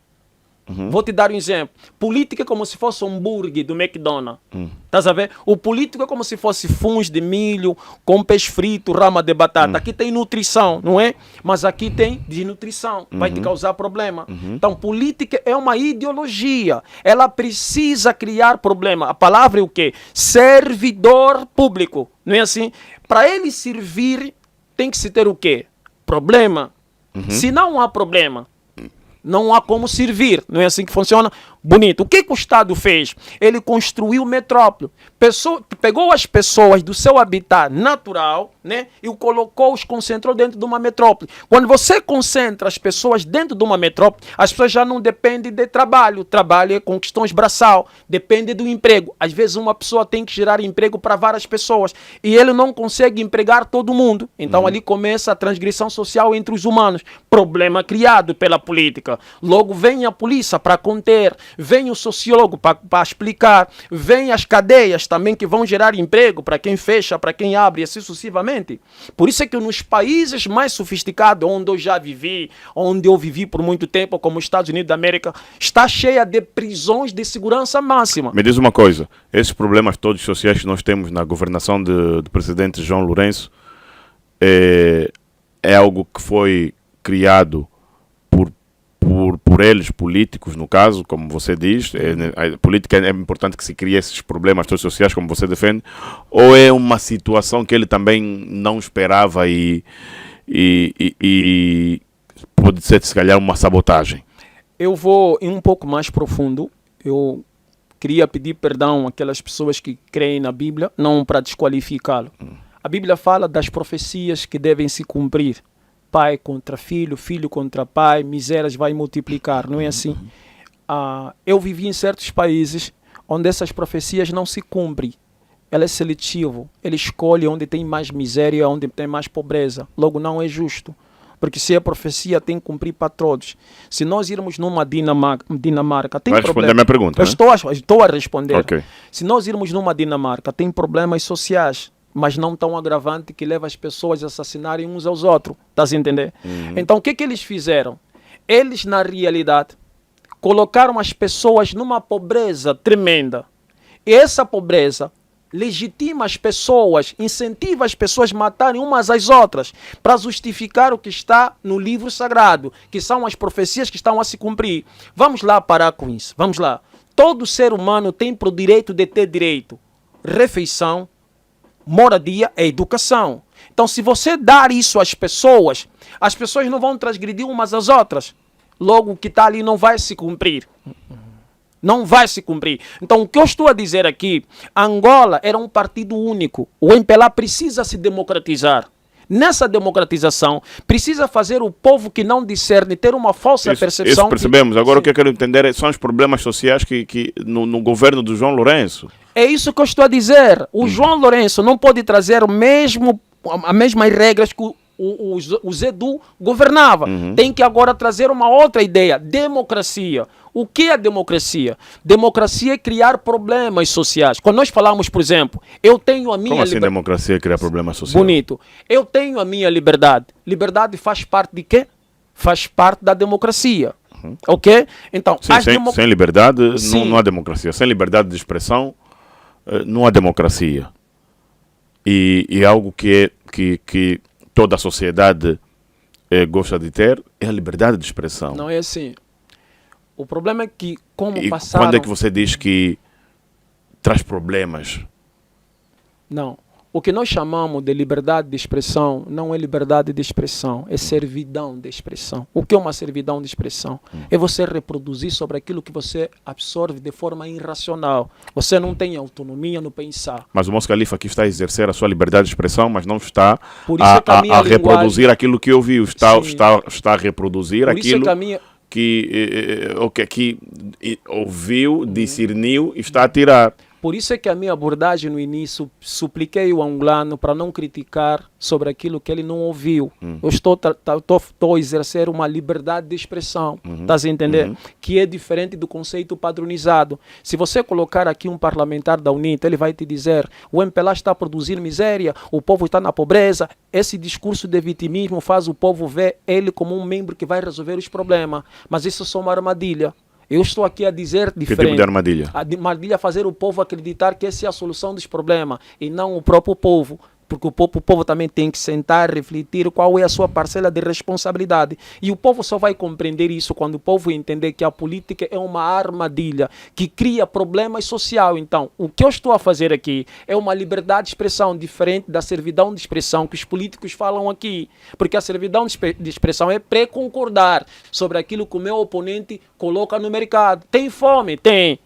Vou te dar um exemplo. Política é como se fosse um hambúrguer do McDonald's. Estás a ver? O político é como se fosse funs de milho, com peixe frito, rama de batata. Aqui tem nutrição, não é? Mas aqui tem desnutrição. Vai te causar problema. Então, política é uma ideologia. Ela precisa criar problema. A palavra é o quê? Servidor público. Não é assim? Para ele servir, tem que se ter o quê? Problema. Se não há problema, não há como servir. Não é assim que funciona? Bonito. O que o Estado fez? Ele construiu metrópole. Pegou as pessoas do seu habitat natural, né, e os concentrou dentro de uma metrópole. Quando você concentra as pessoas dentro de uma metrópole, as pessoas já não dependem de trabalho. Trabalho é com questões braçal. Depende do emprego. Às vezes uma pessoa tem que gerar emprego para várias pessoas. E ele não consegue empregar todo mundo. Então ali começa a transgressão social entre os humanos. Problema criado pela política. Logo vem a polícia para conter. Vem o sociólogo para explicar, vem as cadeias também que vão gerar emprego para quem fecha, para quem abre, e assim sucessivamente. Por isso é que nos países mais sofisticados, onde eu já vivi, onde eu vivi por muito tempo, como os Estados Unidos da América, está cheia de prisões de segurança máxima.
Me diz uma coisa, esses problemas todos sociais que nós temos na governação do presidente João Lourenço é algo que foi criado por eles, políticos, no caso, como você diz, a política é importante que se crie esses problemas todos sociais, como você defende, ou é uma situação que ele também não esperava e pode ser, se calhar, uma sabotagem?
Eu vou em um pouco mais profundo. Eu queria pedir perdão àquelas pessoas que creem na Bíblia, não para desqualificá-lo. A Bíblia fala das profecias que devem se cumprir. Pai contra filho, filho contra pai, misérias vai multiplicar, não é assim? Eu vivi em certos países onde essas profecias não se cumprem. Ela é seletivo, ele escolhe onde tem mais miséria, onde tem mais pobreza. Logo, não é justo, porque se é profecia tem que cumprir para todos. Se nós irmos numa Dinamarca, tem
Vai responder a minha pergunta, né?
Estou a responder.
Ok.
Se nós irmos numa Dinamarca, tem problemas sociais, mas não tão agravante que leva as pessoas a assassinarem uns aos outros. Está a entender? Então, o que eles fizeram? Eles, na realidade, colocaram as pessoas numa pobreza tremenda. E essa pobreza legitima as pessoas, incentiva as pessoas a matarem umas às outras, para justificar o que está no livro sagrado, que são as profecias que estão a se cumprir. Vamos lá parar com isso. Vamos lá. Todo ser humano tem o direito de ter direito. Refeição, moradia é educação. Então, se você dar isso às pessoas não vão transgredir umas às outras. Logo, o que está ali não vai se cumprir. Não vai se cumprir. Então, o que eu estou a dizer aqui, Angola era um partido único. O MPLA precisa se democratizar. Nessa democratização, precisa fazer o povo que não discerne ter uma falsa percepção.
Isso percebemos. Agora, o que eu quero entender são os problemas sociais que no governo do João Lourenço.
É isso que eu estou a dizer. O João Lourenço não pode trazer as mesmas regras que o Zedu governava. Tem que agora trazer uma outra ideia. Democracia. O que é democracia? Democracia é criar problemas sociais. Quando nós falamos, por exemplo, eu tenho a minha
Como assim democracia é criar problemas sociais?
Bonito. Eu tenho a minha liberdade. Liberdade faz parte de quê? Faz parte da democracia. Ok? Então,
sim, sem liberdade não há democracia. Sem liberdade de expressão não há democracia. E é algo que toda a sociedade gosta de ter, é a liberdade de expressão.
Não é assim. O problema é que,
quando é que você diz que traz problemas?
Não. O que nós chamamos de liberdade de expressão não é liberdade de expressão, é servidão de expressão. O que é uma servidão de expressão? É você reproduzir sobre aquilo que você absorve de forma irracional. Você não tem autonomia no pensar.
Mas o Mos Khalifa aqui está a exercer a sua liberdade de expressão, mas não está a reproduzir aquilo que ouviu. Está a reproduzir aquilo que ouviu, discerniu e está a tirar.
Por isso é que a minha abordagem no início, supliquei o angolano para não criticar sobre aquilo que ele não ouviu. Eu estou a exercer uma liberdade de expressão, estás a entender? Que é diferente do conceito padronizado. Se você colocar aqui um parlamentar da UNITA, ele vai te dizer, o MPLA está a produzir miséria, o povo está na pobreza. Esse discurso de vitimismo faz o povo ver ele como um membro que vai resolver os problemas. Mas isso é só uma armadilha. Eu estou aqui a dizer diferente.
Que tipo de armadilha?
A armadilha é fazer o povo acreditar que essa é a solução dos problemas e não o próprio povo. Porque o povo também tem que sentar, refletir qual é a sua parcela de responsabilidade. E o povo só vai compreender isso quando o povo entender que a política é uma armadilha que cria problemas sociais. Então, o que eu estou a fazer aqui é uma liberdade de expressão diferente da servidão de expressão que os políticos falam aqui. Porque a servidão de expressão é pré-concordar sobre aquilo que o meu oponente coloca no mercado. Tem fome? Tem.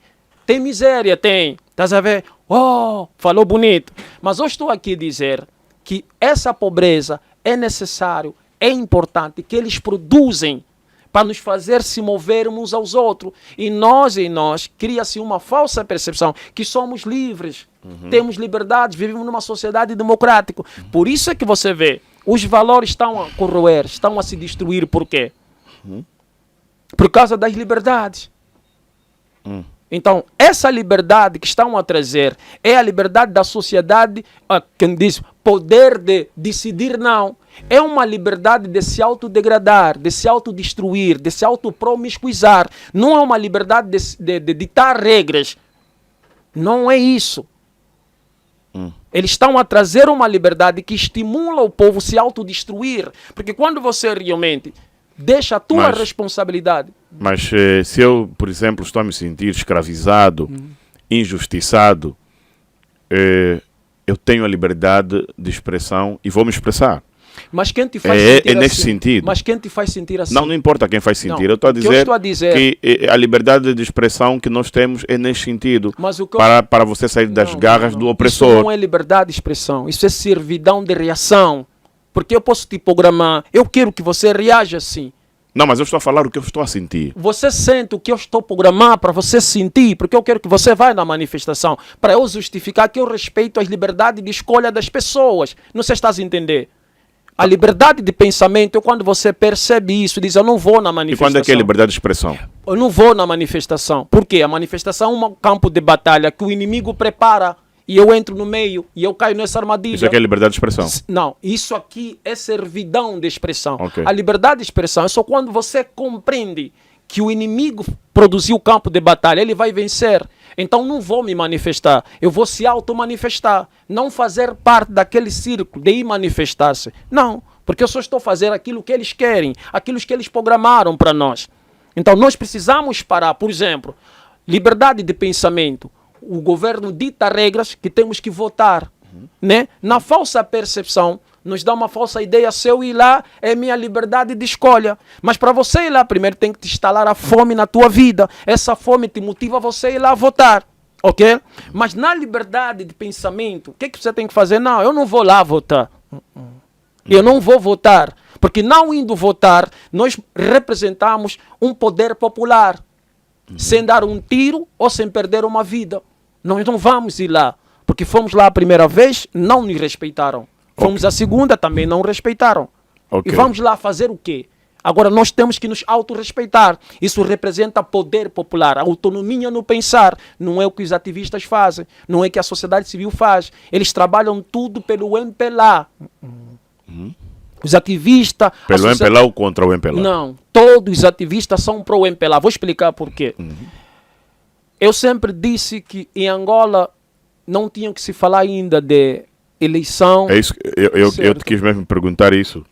Tem miséria? Tem. Estás a ver? Oh, falou bonito. Mas eu estou aqui a dizer que essa pobreza é necessário, é importante, que eles produzem para nos fazer se mover uns aos outros. E nós cria-se uma falsa percepção que somos livres, temos liberdade, vivemos numa sociedade democrática. Por isso é que você vê, os valores estão a corroer, estão a se destruir. Por quê? Por causa das liberdades. Então, essa liberdade que estão a trazer é a liberdade da sociedade, quem diz poder de decidir, não. É uma liberdade de se autodegradar, de se autodestruir, de se autopromiscuizar. Não é uma liberdade de ditar regras. Não é isso. Eles estão a trazer uma liberdade que estimula o povo a se autodestruir. Porque quando você realmente deixa a tua responsabilidade.
Mas se eu, por exemplo, estou a me sentir escravizado, injustiçado, eu tenho a liberdade de expressão e vou me expressar.
Mas quem te faz sentir
assim? Nesse sentido.
Mas quem te faz sentir assim?
Não importa quem faz sentir. Eu estou a dizer que a liberdade de expressão que nós temos é nesse sentido. Para você sair das garras do opressor.
Isso não é liberdade de expressão. Isso é servidão de reação. Porque eu posso te programar, eu quero que você reaja assim.
Não, mas eu estou a falar o que eu estou a sentir.
Você sente o que eu estou programando para você sentir, porque eu quero que você vá na manifestação, para eu justificar que eu respeito as liberdades de escolha das pessoas. Não sei se estás a entender. A liberdade de pensamento é quando você percebe isso, diz, eu não vou na manifestação.
E quando é que é liberdade de expressão?
Eu não vou na manifestação. Por quê? A manifestação é um campo de batalha que o inimigo prepara. E eu entro no meio e eu caio nessa armadilha.
Isso aqui é liberdade de expressão?
Não, isso aqui é servidão de expressão.
Okay.
A liberdade de expressão é só quando você compreende que o inimigo produziu o campo de batalha, ele vai vencer. Então não vou me manifestar, eu vou se auto-manifestar. Não fazer parte daquele círculo de ir manifestar-se. Não, porque eu só estou a fazer aquilo que eles querem, aquilo que eles programaram para nós. Então nós precisamos parar, por exemplo, liberdade de pensamento. O governo dita regras que temos que votar. né? Na falsa percepção, nos dá uma falsa ideia, se eu ir lá, é minha liberdade de escolha. Mas para você ir lá, primeiro tem que te instalar a fome na tua vida. Essa fome te motiva a você ir lá votar, ok? Mas na liberdade de pensamento, o que você tem que fazer? Não, eu não vou lá votar. Eu não vou votar. Porque não indo votar, nós representamos um poder popular. Sem dar um tiro ou sem perder uma vida. Nós não vamos ir lá. Porque fomos lá a primeira vez, não nos respeitaram. Fomos a segunda, também não respeitaram. E vamos lá fazer o quê? Agora nós temos que nos autorrespeitar. Isso representa poder popular, autonomia no pensar. Não é o que os ativistas fazem, não é o que a sociedade civil faz. Eles trabalham tudo pelo MPLA. Os ativistas...
Pelo MPLA ou contra o MPLA?
Não, todos os ativistas são pro MPLA. Vou explicar por quê. Eu sempre disse que em Angola não tinha que se falar ainda de eleição.
É isso, eu te quis mesmo perguntar isso.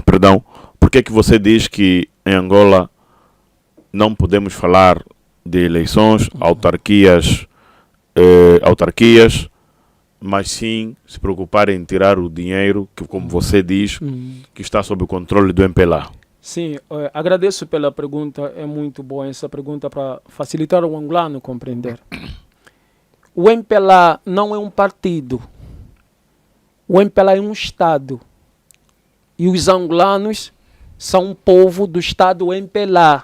Perdão, por que você diz que em Angola não podemos falar de eleições, autarquias, mas sim se preocupar em tirar o dinheiro que, como você diz, que está sob o controle do MPLA?
Sim, agradeço pela pergunta, é muito boa essa pergunta para facilitar o angolano compreender. O MPLA não é um partido, o MPLA é um Estado. E os angolanos são um povo do Estado MPLA.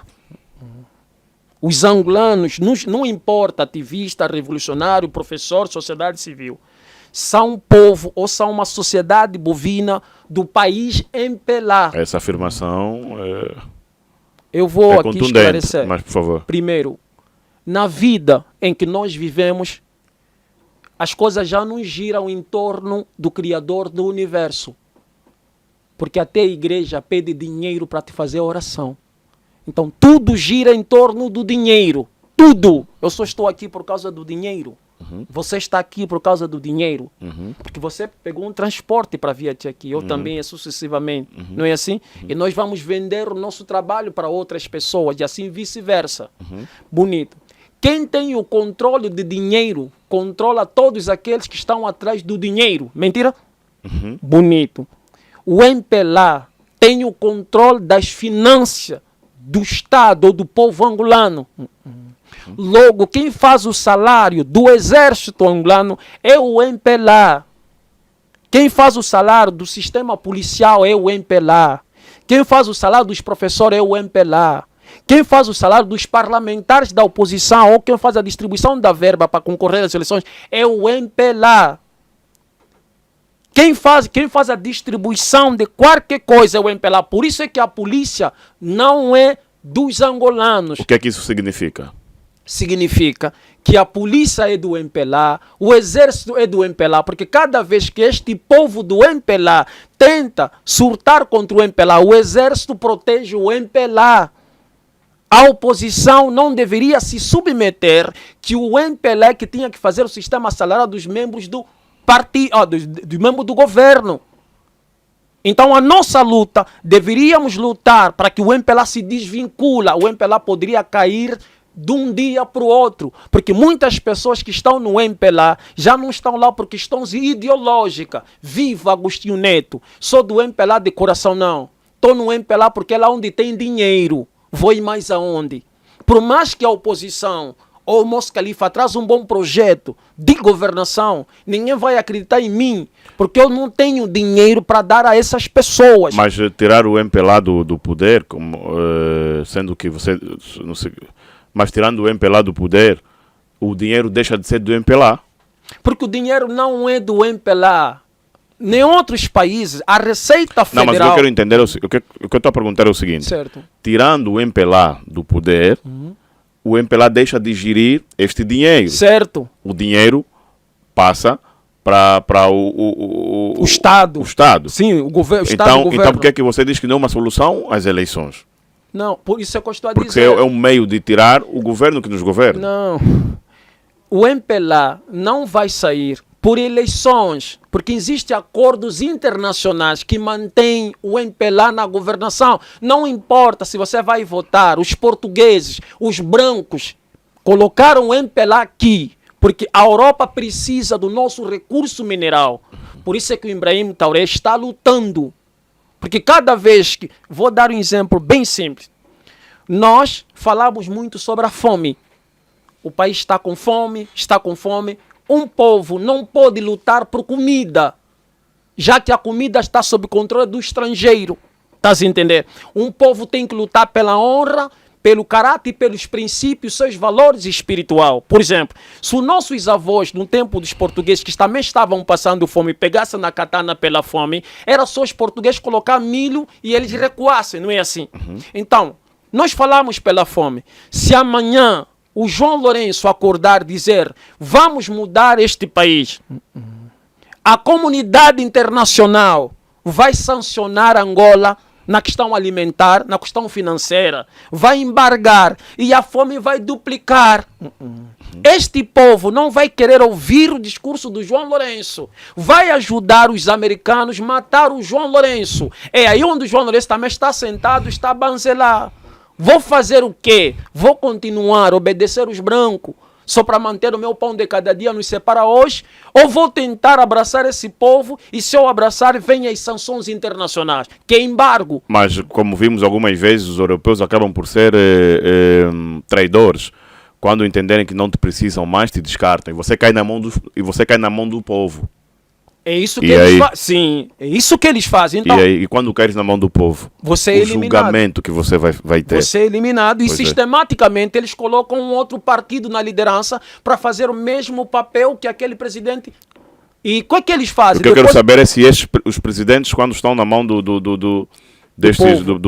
Os angolanos, não importa ativista, revolucionário, professor, sociedade civil, são um povo ou são uma sociedade bovina do país MPLA.
Essa afirmação
eu vou
é
aqui
contundente,
esclarecer.
mas por favor.
Primeiro, na vida em que nós vivemos, as coisas já não giram em torno do Criador do Universo. Porque até a igreja pede dinheiro para te fazer oração. Então tudo gira em torno do dinheiro. Tudo. Eu só estou aqui por causa do dinheiro. Você está aqui por causa do dinheiro. Porque você pegou um transporte para vir até aqui. Eu também, sucessivamente. Não é assim? E nós vamos vender o nosso trabalho para outras pessoas. E assim vice-versa. Bonito. Quem tem o controle de dinheiro controla todos aqueles que estão atrás do dinheiro. Mentira? Bonito. O MPLA tem o controle das finanças do Estado ou do povo angolano. Logo, quem faz o salário do exército angolano é o MPLA. Quem faz o salário do sistema policial é o MPLA. Quem faz o salário dos professores é o MPLA. Quem faz o salário dos parlamentares da oposição ou quem faz a distribuição da verba para concorrer às eleições é o MPLA. Quem faz a distribuição de qualquer coisa é o MPLA. Por isso é que a polícia não é dos angolanos.
O que é que isso significa?
Significa que a polícia é do MPLA, o exército é do MPLA, porque cada vez que este povo do MPLA tenta surtar contra o MPLA, o exército protege o MPLA. A oposição não deveria se submeter que o MPLA que tinha que fazer o sistema salarial dos membros do partido, do membro do governo. Então a nossa luta, deveríamos lutar para que o MPLA se desvincula. O MPLA poderia cair de um dia para o outro, porque muitas pessoas que estão no MPLA já não estão lá por questões ideológicas. Viva Agostinho Neto, sou do MPLA de coração não. Estou no MPLA porque é lá onde tem dinheiro. Vou ir mais aonde? Por mais que a oposição ou o Mos Khalifa traz um bom projeto de governação, ninguém vai acreditar em mim, porque eu não tenho dinheiro para dar a essas pessoas.
Mas tirar o MPLA do poder, como, sendo que você... Não sei, mas tirando o MPLA do poder, o dinheiro deixa de ser do MPLA. Porque
o dinheiro não é do MPLA. Nem outros países, a Receita Federal...
Não, mas o que eu quero entender, o que eu estou a perguntar é o seguinte.
Certo.
Tirando o MPLA do poder, o MPLA deixa de gerir este dinheiro.
Certo.
O dinheiro passa para o
Estado.
O Estado.
Sim, o governo. Então
por que você diz que não é uma solução às eleições?
Não, por isso é que eu estou a
dizer. Porque
é
um meio de tirar o governo que nos governa.
Não. O MPLA não vai sair por eleições, porque existem acordos internacionais que mantêm o MPLA na governação. Não importa se você vai votar, os portugueses, os brancos, colocaram o MPLA aqui Porque a Europa precisa do nosso recurso mineral. Por isso é que o Ibrahim Traoré está lutando. Porque cada vez que... Vou dar um exemplo bem simples. Nós falamos muito sobre a fome. O país está com fome, está com fome. Um povo não pode lutar por comida, já que a comida está sob controle do estrangeiro. Está a entender? Um povo tem que lutar pela honra, pelo caráter e pelos princípios, seus valores espirituais. Por exemplo, se os nossos avós, no tempo dos portugueses, que também estavam passando fome, pegassem na katana pela fome, era só os portugueses colocar milho e eles recuassem, não é assim? Então, nós falamos pela fome. Se amanhã o João Lourenço acordar e dizer, vamos mudar este país, a comunidade internacional vai sancionar Angola na questão alimentar, na questão financeira, vai embargar e a fome vai duplicar. Este povo não vai querer ouvir o discurso do João Lourenço, vai ajudar os americanos a matar o João Lourenço. É aí onde o João Lourenço também está sentado, está a banzelar. Vou fazer o quê? Vou continuar a obedecer os brancos só para manter o meu pão de cada dia nos separa hoje? Ou vou tentar abraçar esse povo e se eu abraçar, vem as sanções internacionais, que é embargo.
Mas como vimos algumas vezes, os europeus acabam por ser traidores. Quando entenderem que não te precisam mais, te descartam. E você cai na mão do povo.
É isso que eles fazem. Sim, é isso que eles fazem. Então,
e quando caís na mão do povo,
você é
o
eliminado.
julgamento que você vai ter.
Você é eliminado e
Pois é.
sistematicamente eles colocam um outro partido na liderança para fazer o mesmo papel que aquele presidente. E o que é que eles fazem?
O que eu quero saber é se os presidentes, quando estão na mão do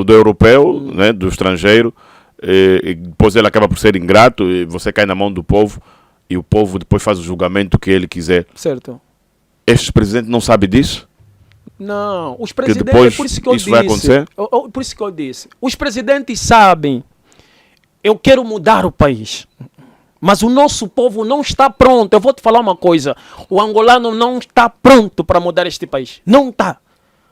europeu, né, do estrangeiro, e depois ele acaba por ser ingrato, e você cai na mão do povo, e o povo depois faz o julgamento que ele quiser.
Certo.
Estes presidentes não sabem disso?
Não, os presidentes,
depois
por isso que eu
isso
disse,
vai acontecer?
por isso que eu disse, os presidentes sabem, eu quero mudar o país, mas o nosso povo não está pronto. Eu vou te falar uma coisa, o angolano não está pronto para mudar este país, não está.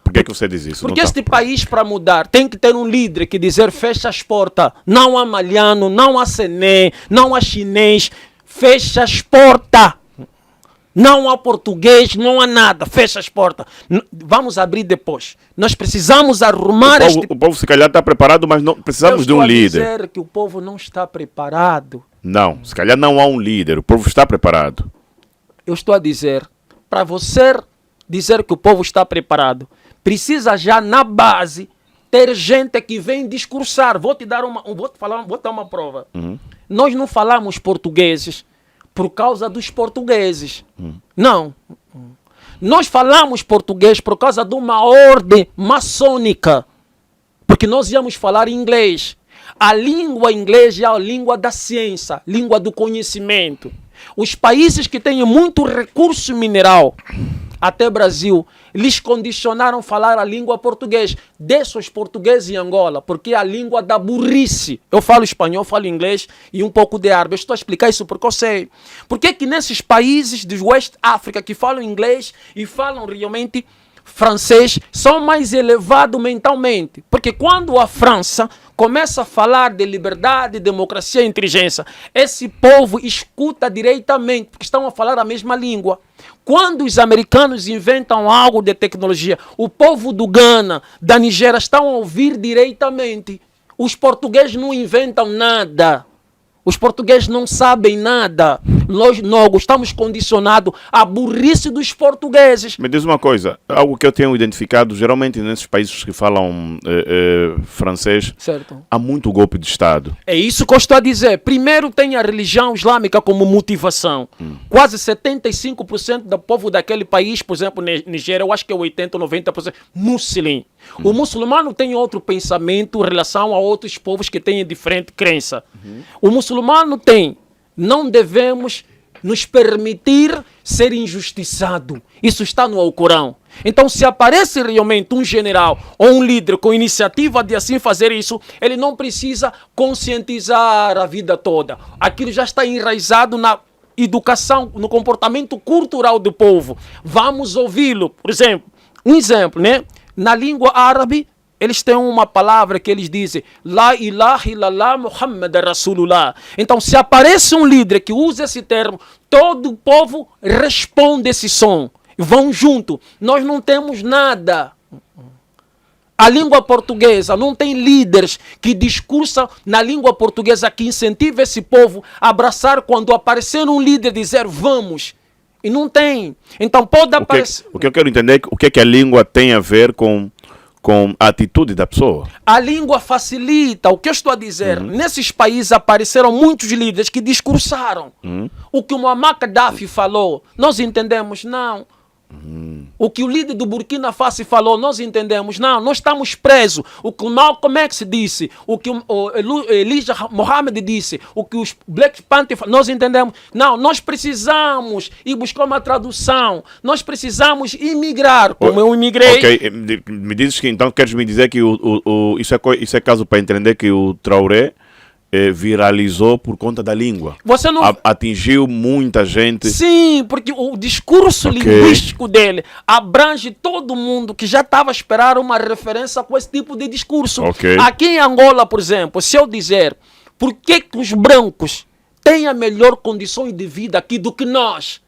Por que você diz isso?
Porque este país, para mudar, tem que ter um líder que dizer fecha as portas, não há malhano, não há sené, não há chinês, fecha as portas. Não há português, não há nada. Fecha as portas. Vamos abrir depois. Nós precisamos arrumar
o povo se calhar está preparado, mas não precisamos de um líder.
Eu estou a dizer que o povo não está preparado.
Não, se calhar não há um líder. O povo está preparado.
Eu estou a dizer, para você dizer que o povo está preparado, precisa já na base ter gente que vem discursar. Vou dar uma prova. Nós não falamos portugueses por causa dos portugueses. Não. Nós falamos português por causa de uma ordem maçônica. Porque nós íamos falar inglês. A língua inglesa é a língua da ciência, língua do conhecimento. Os países que têm muito recurso mineral, até Brasil, lhes condicionaram a falar a língua portuguesa. Deixa os portugueses em Angola, porque é a língua da burrice. Eu falo espanhol, falo inglês e um pouco de árabe. Eu estou a explicar isso porque eu sei. Por que nesses países do West África que falam inglês e falam realmente francês são mais elevados mentalmente? Porque quando a França começa a falar de liberdade, democracia e inteligência, esse povo escuta diretamente, porque estão a falar a mesma língua. Quando os americanos inventam algo de tecnologia, o povo do Ghana, da Nigéria, estão a ouvir diretamente. Os portugueses não inventam nada. Os portugueses não sabem nada. Nós estamos condicionados à burrice dos portugueses.
Me diz uma coisa, algo que eu tenho identificado, geralmente nesses países que falam francês,
certo,
há muito golpe de Estado.
É isso que eu estou a dizer. Primeiro tem a religião islâmica como motivação. Quase 75% do povo daquele país, por exemplo, Nigéria, eu acho que é 80% ou 90% muçulmano. O muçulmano tem outro pensamento em relação a outros povos que têm diferente crença. O muçulmano tem, não devemos nos permitir ser injustiçado. Isso está no Alcorão. Então, se aparece realmente um general ou um líder com iniciativa de assim fazer isso, ele não precisa conscientizar a vida toda. Aquilo já está enraizado na educação, no comportamento cultural do povo. Vamos ouvi-lo. Por exemplo, um exemplo, né? Na língua árabe, eles têm uma palavra que eles dizem La ilaha illallah Muhammad Rasulullah. Então, se aparece um líder que usa esse termo, todo o povo responde esse som. Vão junto. Nós não temos nada. A língua portuguesa não tem líderes que discursam na língua portuguesa que incentiva esse povo a abraçar quando aparecer um líder dizer vamos. E não tem. Então pode aparecer...
O que eu quero entender é o que a língua tem a ver com a atitude da pessoa.
A língua facilita. O que eu estou a dizer, nesses países apareceram muitos líderes que discursaram. O que o Muammar Gaddafi falou, nós entendemos, não. O que o líder do Burkina Faso falou, nós entendemos. Não, nós estamos presos. O que o Malcolm X disse, o que o Elijah Muhammad disse, o que os Black Panther falaram, nós entendemos. Não, nós precisamos ir buscar uma tradução. Nós precisamos imigrar, como eu imigrei.
Ok, me dizes que então queres me dizer que isso é caso para entender que o Traoré viralizou por conta da língua.
Você não...
Atingiu muita gente.
Sim, porque o discurso linguístico dele abrange todo mundo que já estava a esperar uma referência com esse tipo de discurso. Aqui em Angola, por exemplo, se eu dizer por que os brancos têm a melhor condição de vida aqui do que nós,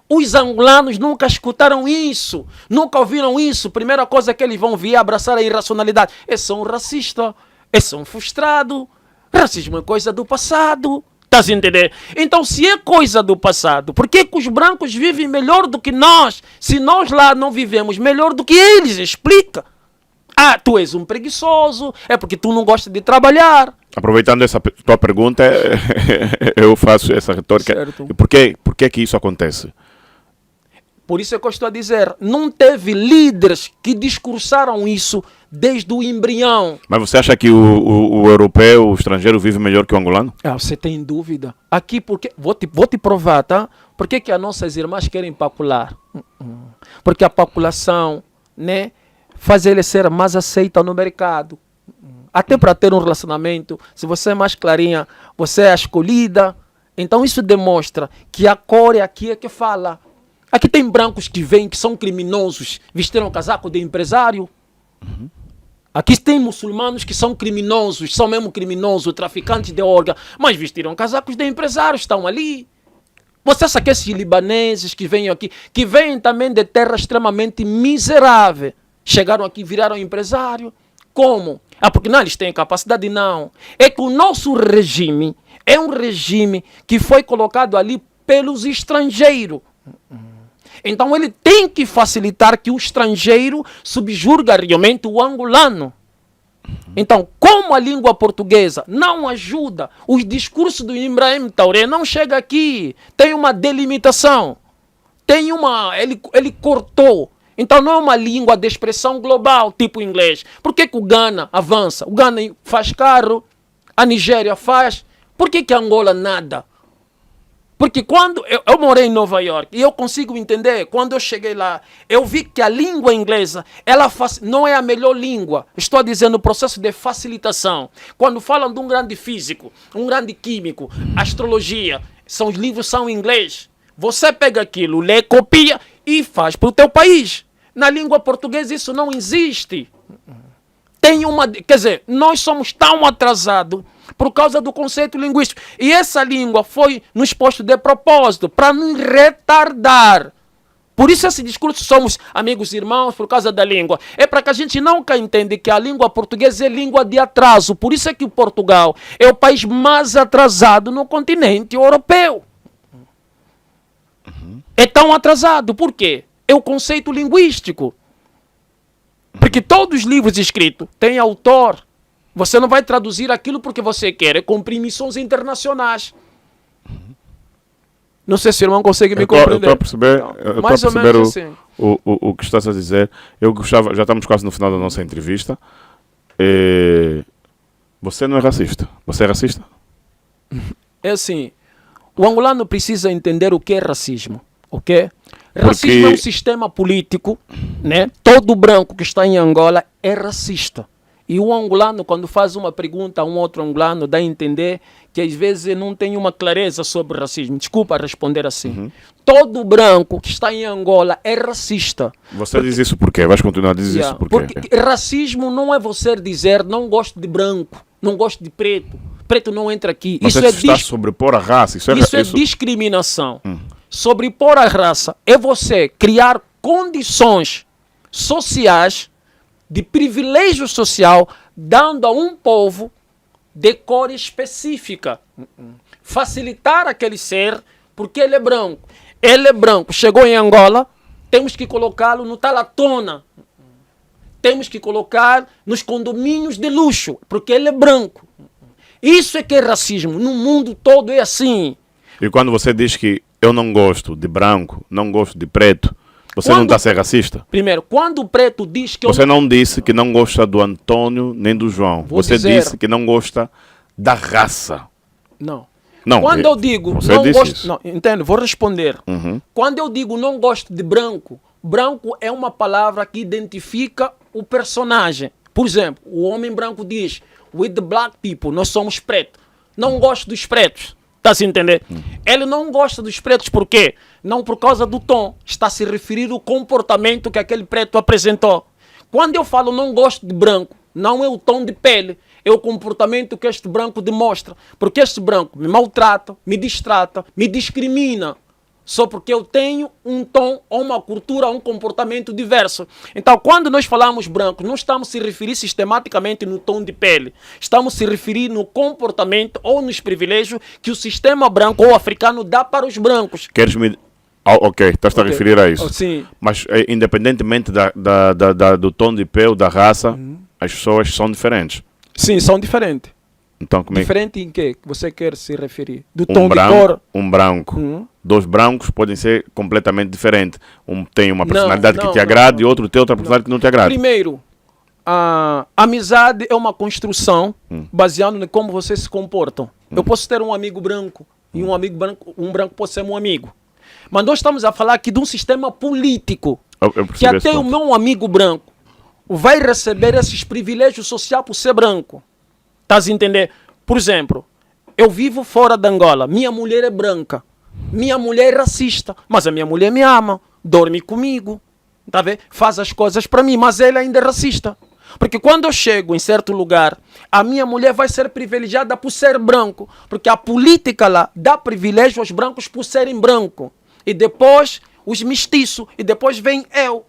os angolanos nunca escutaram isso, nunca ouviram isso. Primeira coisa que eles vão vir abraçar a irracionalidade. Eles são racistas, eles são frustrados. Racismo é coisa do passado. Estás a entender? Então, se é coisa do passado, por que os brancos vivem melhor do que nós? Se nós lá não vivemos melhor do que eles, explica. Ah, tu és um preguiçoso, é porque tu não gosta de trabalhar.
Aproveitando essa tua pergunta, eu faço essa retórica.
Certo.
E por que isso acontece?
Por isso é que eu estou a dizer, não teve líderes que discursaram isso desde o embrião.
Mas você acha que o europeu, o estrangeiro, vive melhor que o angolano?
Você tem dúvida? Aqui, porque vou te provar, tá? Por que as nossas irmãs querem papular? Porque a população, né, faz ele ser mais aceita no mercado. Até para ter um relacionamento, se você é mais clarinha, você é a escolhida. Então isso demonstra que a cor aqui é que fala. Aqui tem brancos que vêm, que são criminosos, vestiram casaco de empresário. Aqui tem muçulmanos que são criminosos, são mesmo criminosos, traficantes de órgãos, mas vestiram casacos de empresários, estão ali. Você acha que esses libaneses que vêm aqui, que vêm também de terra extremamente miserável, chegaram aqui e viraram empresário? Como? Porque não, eles têm capacidade? Não. É que o nosso regime é um regime que foi colocado ali pelos estrangeiros. Então ele tem que facilitar que o estrangeiro subjurga realmente o angolano. Então, como a língua portuguesa não ajuda, os discursos do Ibrahim Traoré não chega aqui. Tem uma delimitação. Ele cortou. Então não é uma língua de expressão global, tipo inglês. Por que o Ghana avança? O Ghana faz carro, a Nigéria faz. Por que a Angola nada? Porque quando eu morei em Nova York e eu consigo entender, quando eu cheguei lá, eu vi que a língua inglesa, não é a melhor língua. Estou dizendo o processo de facilitação. Quando falam de um grande físico, um grande químico, astrologia, os livros são em inglês. Você pega aquilo, lê, copia e faz para o teu país. Na língua portuguesa isso não existe. Quer dizer, nós somos tão atrasados por causa do conceito linguístico. E essa língua foi nos posto de propósito, para nos retardar. Por isso esse discurso, somos amigos e irmãos por causa da língua. É para que a gente nunca entenda que a língua portuguesa é língua de atraso. Por isso é que o Portugal é o país mais atrasado no continente europeu. É tão atrasado. Por quê? É o conceito linguístico. Porque todos os livros escritos têm autor. Você não vai traduzir aquilo porque você quer. É cumprir missões internacionais. Não sei se o irmão consegue me compreender.
Eu estou a perceber,
mais ou menos assim.
o que estás a dizer. Eu gostava, já estamos quase no final da nossa entrevista. Você não é racista. Você é racista?
É assim, o angolano precisa entender o que é racismo. Ok? Racismo é um sistema político, né? Todo branco que está em Angola é racista. E o angolano, quando faz uma pergunta a um outro angolano, dá a entender que às vezes não tem uma clareza sobre racismo. Desculpa responder assim. Todo branco que está em Angola é racista.
Você diz isso por quê? Vais continuar a dizer isso por quê?
Porque racismo não é você dizer não gosto de branco, não gosto de preto. Preto não entra aqui.
Mas
Isso é
está a sobrepor a raça. Isso
é discriminação. Sobrepor a raça é você criar condições sociais de privilégio social, dando a um povo de cor específica. Facilitar aquele ser, porque ele é branco. Ele é branco, chegou em Angola, temos que colocá-lo no talatona. Temos que colocar nos condomínios de luxo, porque ele é branco. Isso é que é racismo. No mundo todo é assim.
E quando você diz que eu não gosto de branco, não gosto de preto, você não está a ser racista?
Primeiro, quando o preto diz que
você não disse que não gosta do Antônio nem do João. Você disse que não gosta da raça.
Não.
Não,
quando eu digo
não gosto... Isso.
Não, entendo, vou responder. Quando eu digo não gosto de branco, branco é uma palavra que identifica o personagem. Por exemplo, o homem branco diz with the black people, nós somos pretos. Não gosto dos pretos. Está se entender? Ele não gosta dos pretos por quê? Não por causa do tom. Está a se referir ao comportamento que aquele preto apresentou. Quando eu falo não gosto de branco, não é o tom de pele, é o comportamento que este branco demonstra. Porque este branco me maltrata, me distrata, me discrimina. Só porque eu tenho um tom, ou uma cultura, um comportamento diverso. Então, quando nós falamos branco, não estamos se referir sistematicamente no tom de pele. Estamos se referir no comportamento ou nos privilégios que o sistema branco ou africano dá para os brancos.
Queres me... ok, estás a referir a isso.
Sim.
Mas, independentemente do tom de pele, da raça, as pessoas são diferentes.
Sim, são diferentes.
Então, como
diferente em que você quer se referir? Do tom de cor?
Um branco. Dois brancos podem ser completamente diferentes. Um tem uma personalidade que te agrada e outro tem outra personalidade que não te agrada.
Primeiro, a amizade é uma construção baseada em como vocês se comportam. Eu posso ter um amigo branco e um branco pode ser um amigo. Mas nós estamos a falar aqui de um sistema político que até o meu amigo branco vai receber esses privilégios sociais por ser branco. Estás a entender? Por exemplo, eu vivo fora de Angola, minha mulher é branca, minha mulher é racista, mas a minha mulher me ama, dorme comigo, tá vendo? Faz as coisas para mim, mas ela ainda é racista. Porque quando eu chego em certo lugar, a minha mulher vai ser privilegiada por ser branco, porque a política lá dá privilégio aos brancos por serem branco. E depois os mestiços, e depois vem eu.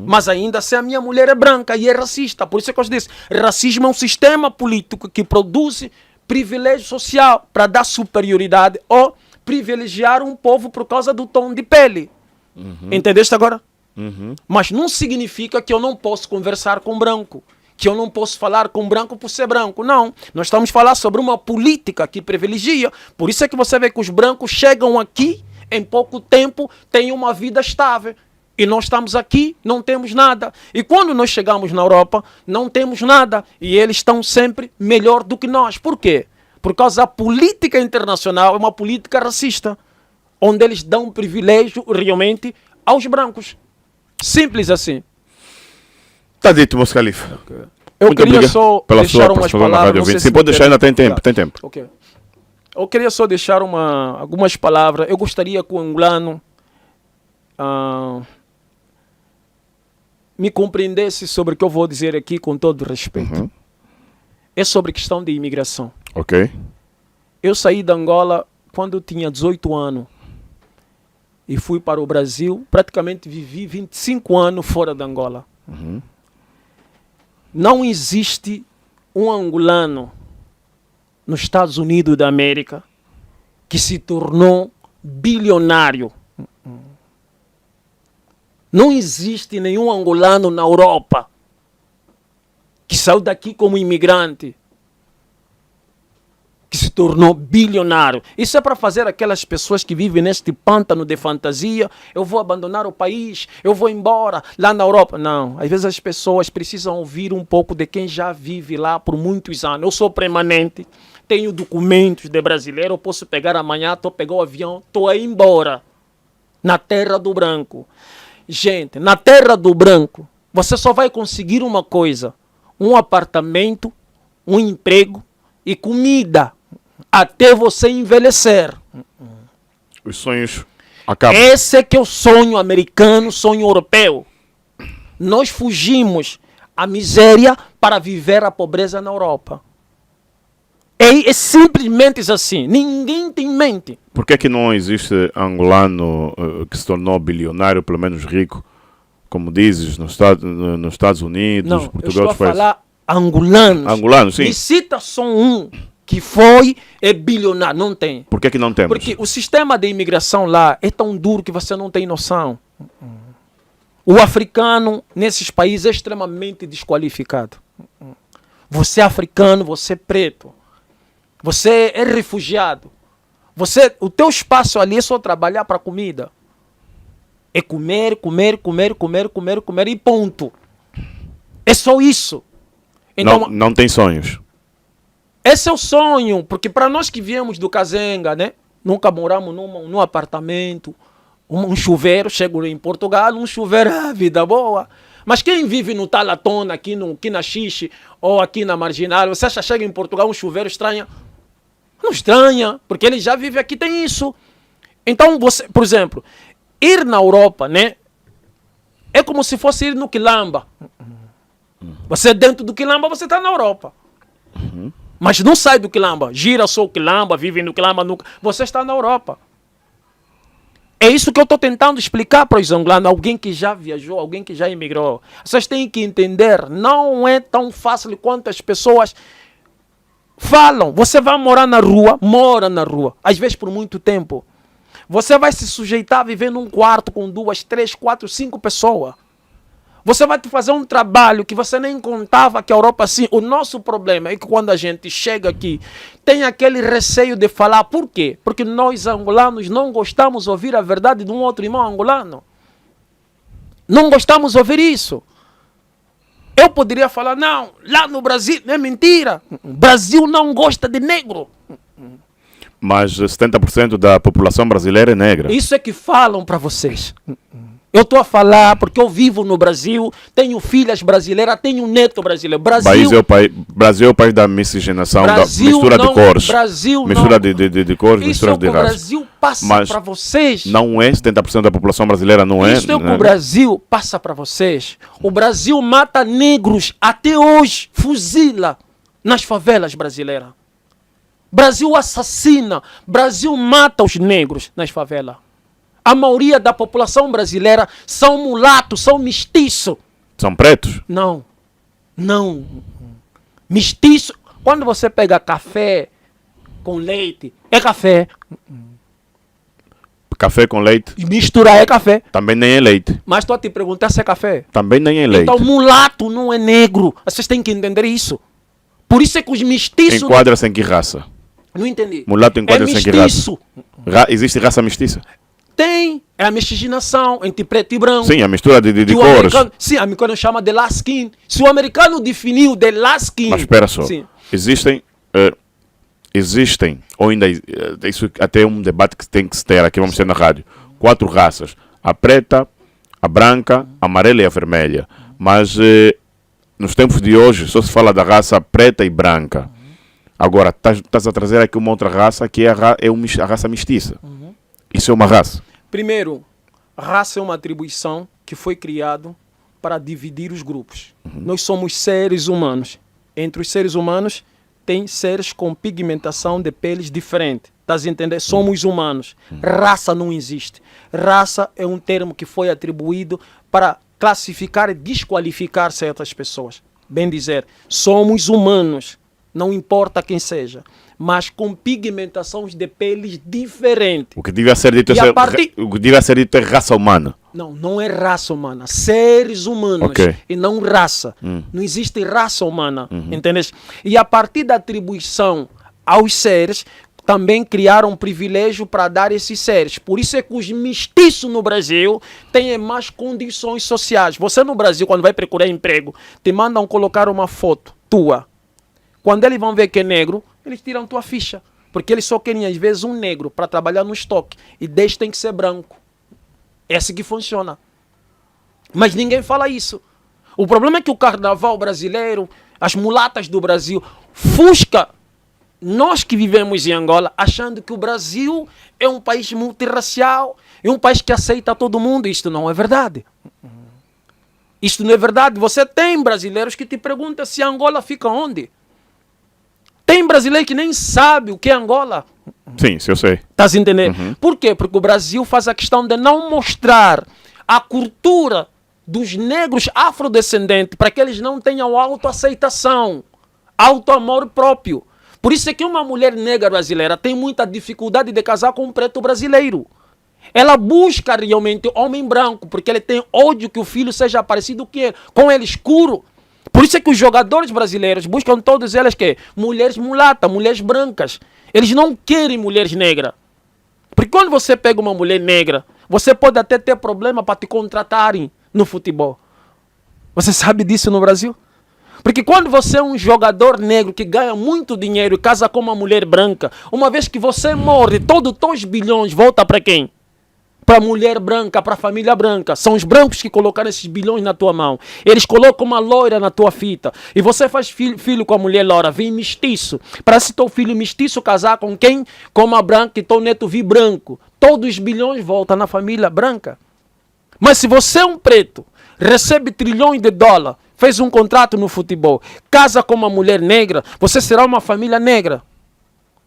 Mas ainda assim a minha mulher é branca e é racista. Por isso é que eu disse, racismo é um sistema político que produz privilégio social para dar superioridade ou privilegiar um povo por causa do tom de pele. Entendeste agora? Mas não significa que eu não posso conversar com branco, que eu não posso falar com branco por ser branco. Não, nós estamos falando sobre uma política que privilegia. Por isso é que você vê que os brancos chegam aqui, em pouco tempo, têm uma vida estável. E nós estamos aqui, não temos nada. E quando nós chegamos na Europa, não temos nada. E eles estão sempre melhor do que nós. Por quê? Por causa da política internacional, é uma política racista, onde eles dão privilégio realmente aos brancos. Simples assim.
Está dito, Moço Califa.
Okay. Eu queria só deixar umas palavras.
Sim, pode deixar, ainda tem tempo. Tem tempo.
Okay. Eu queria só deixar algumas palavras. Eu gostaria que o angolano me compreendesse sobre o que eu vou dizer aqui com todo respeito. É sobre questão de imigração.
Ok.
Eu saí da Angola quando eu tinha 18 anos e fui para o Brasil. Praticamente vivi 25 anos fora da Angola. Não existe um angolano nos Estados Unidos da América que se tornou bilionário. Não existe nenhum angolano na Europa que saiu daqui como imigrante, que se tornou bilionário. Isso é para fazer aquelas pessoas que vivem neste pântano de fantasia. Eu vou abandonar o país, eu vou embora lá na Europa. Não, às vezes as pessoas precisam ouvir um pouco de quem já vive lá por muitos anos. Eu sou permanente, tenho documentos de brasileiro, eu posso pegar amanhã, pegar o avião, estou a ir embora. Na terra do branco. Gente, na terra do branco, você só vai conseguir uma coisa. um apartamento, um emprego e comida até você envelhecer.
Os sonhos acabam.
Esse é que é o sonho americano, sonho europeu. Nós fugimos à miséria para viver a pobreza na Europa. É simplesmente assim. Ninguém tem mente.
Por que é que não existe angolano que se tornou bilionário, pelo menos rico, como dizes, nos Estados Unidos,
Não,
Portugal,
eu estou a
outros países?
falar angolanos.
Angolanos, sim.
Me cita só um que foi bilionário. Não tem.
Por que é que não temos?
Porque o sistema de imigração lá é tão duro que você não tem noção. O africano, nesses países, é extremamente desqualificado. Você é africano, você é preto. Você é refugiado. O teu espaço ali é só trabalhar para comida. É comer, comer, comer, comer, comer, comer e ponto. É só isso. Então,
não tem sonhos.
esse é o sonho, porque para nós que viemos do Kazenga, né? Nunca moramos num apartamento, um chuveiro, chego em Portugal, um chuveiro, vida boa. Mas quem vive no Talatona, aqui na Xixi, ou aqui na Marginal, você acha que chega em Portugal um chuveiro estranha? Não estranha, porque ele já vive aqui, tem isso. Então, você, por exemplo, ir na Europa, né? É como se fosse ir no Quilamba. Você dentro do Quilamba, você está na Europa. Mas não sai do Quilamba. Gira só o Quilamba, vive no Quilamba, você está na Europa. É isso que eu estou tentando explicar para os angolanos, alguém que já viajou, alguém que já emigrou. Vocês têm que entender, não é tão fácil quanto as pessoas falam. Você vai morar na rua, mora na rua, às vezes por muito tempo. Você vai se sujeitar a viver num quarto com 2, 3, 4, 5 pessoas. Você vai fazer um trabalho que você nem contava que a Europa assim. O nosso problema é que quando a gente chega aqui, tem aquele receio de falar. Por quê? Porque nós angolanos não gostamos de ouvir a verdade de um outro irmão angolano. Não gostamos de ouvir isso. Eu poderia falar, não, lá no Brasil, é mentira. O Brasil não gosta de negro.
Mas 70% da população brasileira é negra.
Isso é que falam para vocês. Eu estou a falar porque eu vivo no Brasil, tenho filhas brasileiras, tenho um neto brasileiro.
Brasil é o país da miscigenação, da mistura de cores. Mistura de cores, mistura de raças.
O Brasil passa para vocês.
Não é 70% da população brasileira, não é?
Isso é o que o Brasil passa para vocês. O Brasil mata negros até hoje, fuzila nas favelas brasileiras. Brasil assassina, Brasil mata os negros nas favelas. A maioria da população brasileira são mulatos, são mestiços.
São pretos?
Não. Mestiço. Quando você pega café com leite, é café.
Café com leite?
E misturar é café.
Também nem é leite.
Mas estou a te perguntar se é café.
Também nem é leite.
Então mulato não é negro. Vocês têm que entender isso. Por isso é que os mestiços...
Enquadra-se em que raça?
Não entendi.
Mulato enquadra-se em que raça? Existe raça mestiça?
Tem. É a miscigenação entre preto e branco.
Sim, a mistura de cores.
Sim, o americano chama de last skin. Se o americano definiu de last skin...
Mas espera só.
Sim.
Existem, ou ainda... isso até é um debate que tem que se ter aqui, vamos ter na rádio. 4 raças. A preta, a branca, a amarela e a vermelha. Mas nos tempos de hoje só se fala da raça preta e branca. Agora, estás a trazer aqui uma outra raça que é a raça mestiça. Isso é uma raça?
Primeiro, raça é uma atribuição que foi criada para dividir os grupos. Nós somos seres humanos. Entre os seres humanos, tem seres com pigmentação de peles diferente. Estás a entender? Somos humanos. Raça não existe. Raça é um termo que foi atribuído para classificar e desqualificar certas pessoas. Bem dizer, somos humanos. Não importa quem seja, mas com pigmentações de peles diferentes.
O que devia ser dito é raça humana.
Não é raça humana. Seres humanos.
Okay.
E não raça. Não existe raça humana. Entende? E a partir da atribuição aos seres, também criaram um privilégio para dar esses seres. Por isso é que os mestiços no Brasil têm mais condições sociais. Você no Brasil, quando vai procurar emprego, te mandam colocar uma foto tua. Quando eles vão ver que é negro, eles tiram tua ficha. Porque eles só querem, às vezes, um negro para trabalhar no estoque. E 10 tem que ser branco. É assim que funciona. Mas ninguém fala isso. O problema é que o carnaval brasileiro, as mulatas do Brasil, fusca nós que vivemos em Angola, achando que o Brasil é um país multirracial, é um país que aceita todo mundo. Isto não é verdade. Isto não é verdade. Você tem brasileiros que te perguntam se Angola fica onde? Tem brasileiro que nem sabe o que é Angola.
Sim, isso eu sei.
Estás entendendo? Por quê? Porque o Brasil faz a questão de não mostrar a cultura dos negros afrodescendentes para que eles não tenham autoaceitação, autoamor próprio. Por isso é que uma mulher negra brasileira tem muita dificuldade de casar com um preto brasileiro. Ela busca realmente homem branco, porque ele tem ódio que o filho seja parecido com ele, escuro. Por isso é que os jogadores brasileiros buscam todos eles que mulheres mulatas, mulheres brancas. Eles não querem mulheres negras. Porque quando você pega uma mulher negra, você pode até ter problema para te contratarem no futebol. Você sabe disso no Brasil? Porque quando você é um jogador negro que ganha muito dinheiro e casa com uma mulher branca, uma vez que você morre, todos os bilhões volta para quem? Para a mulher branca, para a família branca. São os brancos que colocaram esses bilhões na tua mão. Eles colocam uma loira na tua fita. E você faz filho com a mulher loira, vem mestiço. Para se teu filho mestiço casar com quem? Com uma branca e teu neto vir branco. Todos os bilhões voltam na família branca. Mas se você é um preto, recebe trilhões de dólares, fez um contrato no futebol, casa com uma mulher negra, você será uma família negra.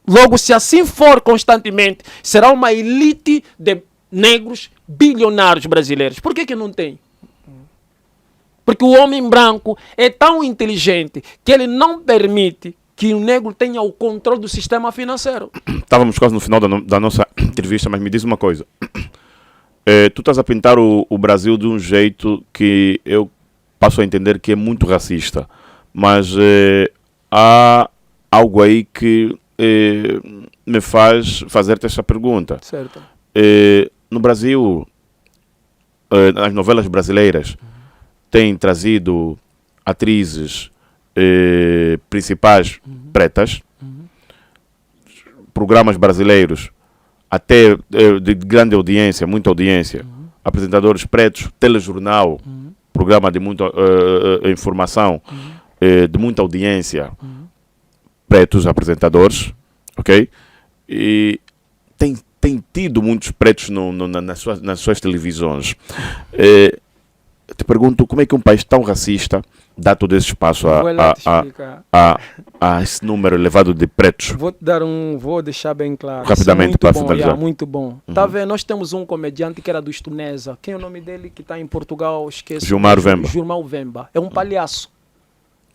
Logo, se assim for constantemente, será uma elite de negros bilionários brasileiros. Por que não tem? Porque o homem branco é tão inteligente que ele não permite que o negro tenha o controle do sistema financeiro.
Estávamos quase no final da nossa entrevista, mas me diz uma coisa. Tu estás a pintar o Brasil de um jeito que eu passo a entender que é muito racista. Mas há algo aí que me faz fazer-te essa pergunta.
Certo.
No Brasil, as novelas brasileiras têm trazido atrizes principais pretas, programas brasileiros até de grande audiência, muita audiência, apresentadores pretos, telejornal, programa de muita informação, de muita audiência, pretos apresentadores, ok? E tem tido muitos pretos nas suas televisões. Te pergunto, como é que um país tão racista dá todo esse espaço a esse número elevado de pretos?
Vou deixar bem claro.
Rapidamente, para finalizar.
Muito bom. Tá vendo? Nós temos um comediante que era dos Tunesa. Quem é o nome dele que está em Portugal? Esqueci.
Gilmar Vemba.
Gilmar Vemba. É um palhaço.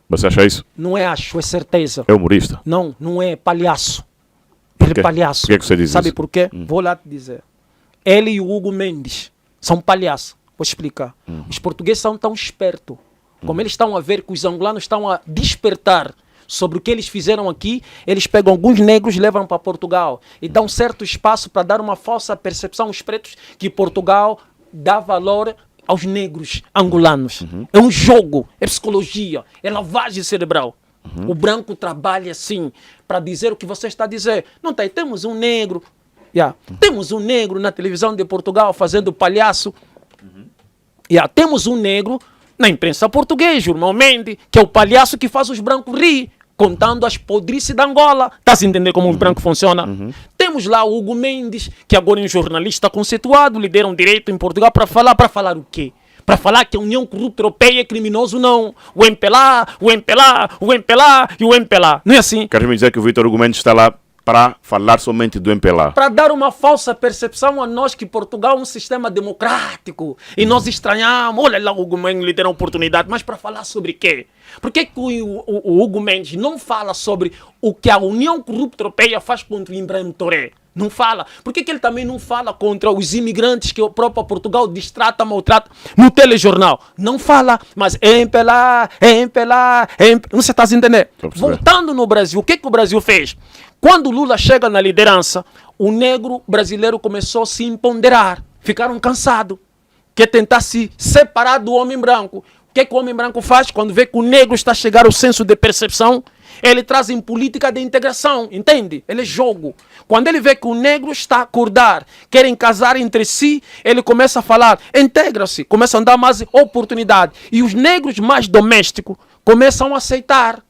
Você acha isso?
Não é acho, é certeza.
É humorista?
Não é palhaço.
Por
Ele
quê?
é palhaço.
Por que você diz
Sabe
isso?
por quê? Vou lá te dizer. Ele e o Hugo Mendes são palhaços. Vou explicar. Os portugueses são tão espertos. Como eles estão a ver que os angolanos estão a despertar sobre o que eles fizeram aqui, eles pegam alguns negros e levam para Portugal. E dão certo espaço para dar uma falsa percepção aos pretos que Portugal dá valor aos negros angolanos. É um jogo, é psicologia, é lavagem cerebral. O branco trabalha assim, para dizer o que você está a dizer. Não tem, temos um negro. Temos um negro na televisão de Portugal fazendo palhaço. Temos um negro na imprensa portuguesa, Gilmar Mendes, que é o palhaço que faz os brancos rir, contando as podrices da Angola. Está se entendendo como os brancos funcionam? Temos lá o Hugo Mendes, que agora é um jornalista conceituado, lidera um direito em Portugal para falar o quê? Para falar que a União Corrupta Europeia é criminoso, não. O MPLA, o MPLA, o MPLA e o MPLA. Não é assim?
Queres me dizer que o Vítor Hugo Mendes está lá para falar somente do MPLA?
Para dar uma falsa percepção a nós que Portugal é um sistema democrático. E nós estranhamos, olha lá o Hugo Mendes lhe deram oportunidade. Mas para falar sobre quê? Por que o Hugo Mendes não fala sobre o que a União Corrupta Europeia faz contra o Ibrahim Touré? Não fala. Por que ele também não fala contra os imigrantes que o próprio Portugal distrata, maltrata no telejornal? Não fala, mas é MPLA. Não se está entendendo? Voltando no Brasil, o que o Brasil fez? Quando Lula chega na liderança, o negro brasileiro começou a se empoderar. Ficaram cansados. Quer tentar se separar do homem branco. O que o homem branco faz quando vê que o negro está a chegar ao senso de percepção? Ele traz em política de integração, entende? Ele é jogo. Quando ele vê que o negro está a acordar, querem casar entre si, ele começa a falar, integra-se, começa a dar mais oportunidade. E os negros mais domésticos começam a aceitar.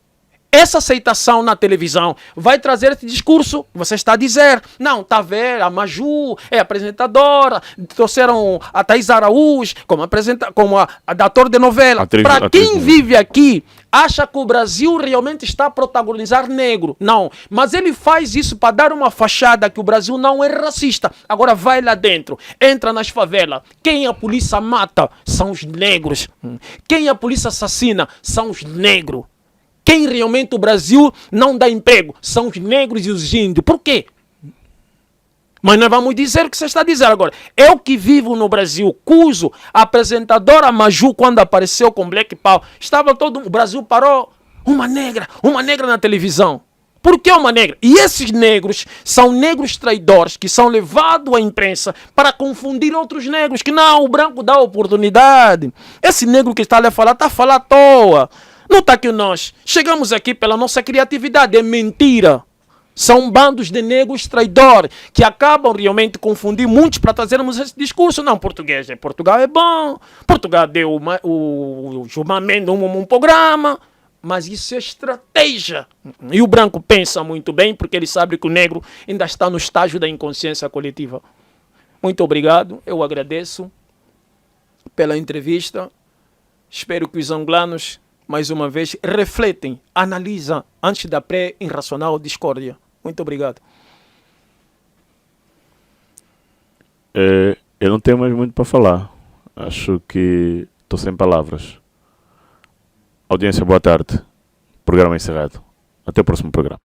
Essa aceitação na televisão vai trazer esse discurso. Você está a dizer, não, tá vendo, a Maju é apresentadora, trouxeram a Thaís Araújo como a ator de novela. Para quem vive aqui, acha que o Brasil realmente está a protagonizar negro. Não, mas ele faz isso para dar uma fachada que o Brasil não é racista. Agora vai lá dentro, entra nas favelas. Quem a polícia mata são os negros. Quem a polícia assassina são os negros. Quem realmente o Brasil não dá emprego são os negros e os índios. Por quê? Mas nós vamos dizer o que você está dizendo agora. Eu que vivo no Brasil, cujo a apresentadora Maju, quando apareceu com Black Power, estava todo o Brasil parou. Uma negra na televisão. Por que uma negra? E esses negros são negros traidores que são levados à imprensa para confundir outros negros. Que não, o branco dá oportunidade. Esse negro que está ali a falar, está a falar à toa. Não está que nós chegamos aqui pela nossa criatividade, é mentira. São bandos de negros traidores que acabam realmente confundir muitos para trazermos esse discurso. Não, Portugal é bom, Portugal deu o Gilmar Mendes um programa, mas isso é estratégia. E o branco pensa muito bem porque ele sabe que o negro ainda está no estágio da inconsciência coletiva. Muito obrigado, eu agradeço pela entrevista. Espero que os angolanos mais uma vez, refletem, analisam antes da pré-irracional discórdia. Muito obrigado.
Eu não tenho mais muito para falar. Acho que estou sem palavras. Audiência, boa tarde. Programa encerrado. Até o próximo programa.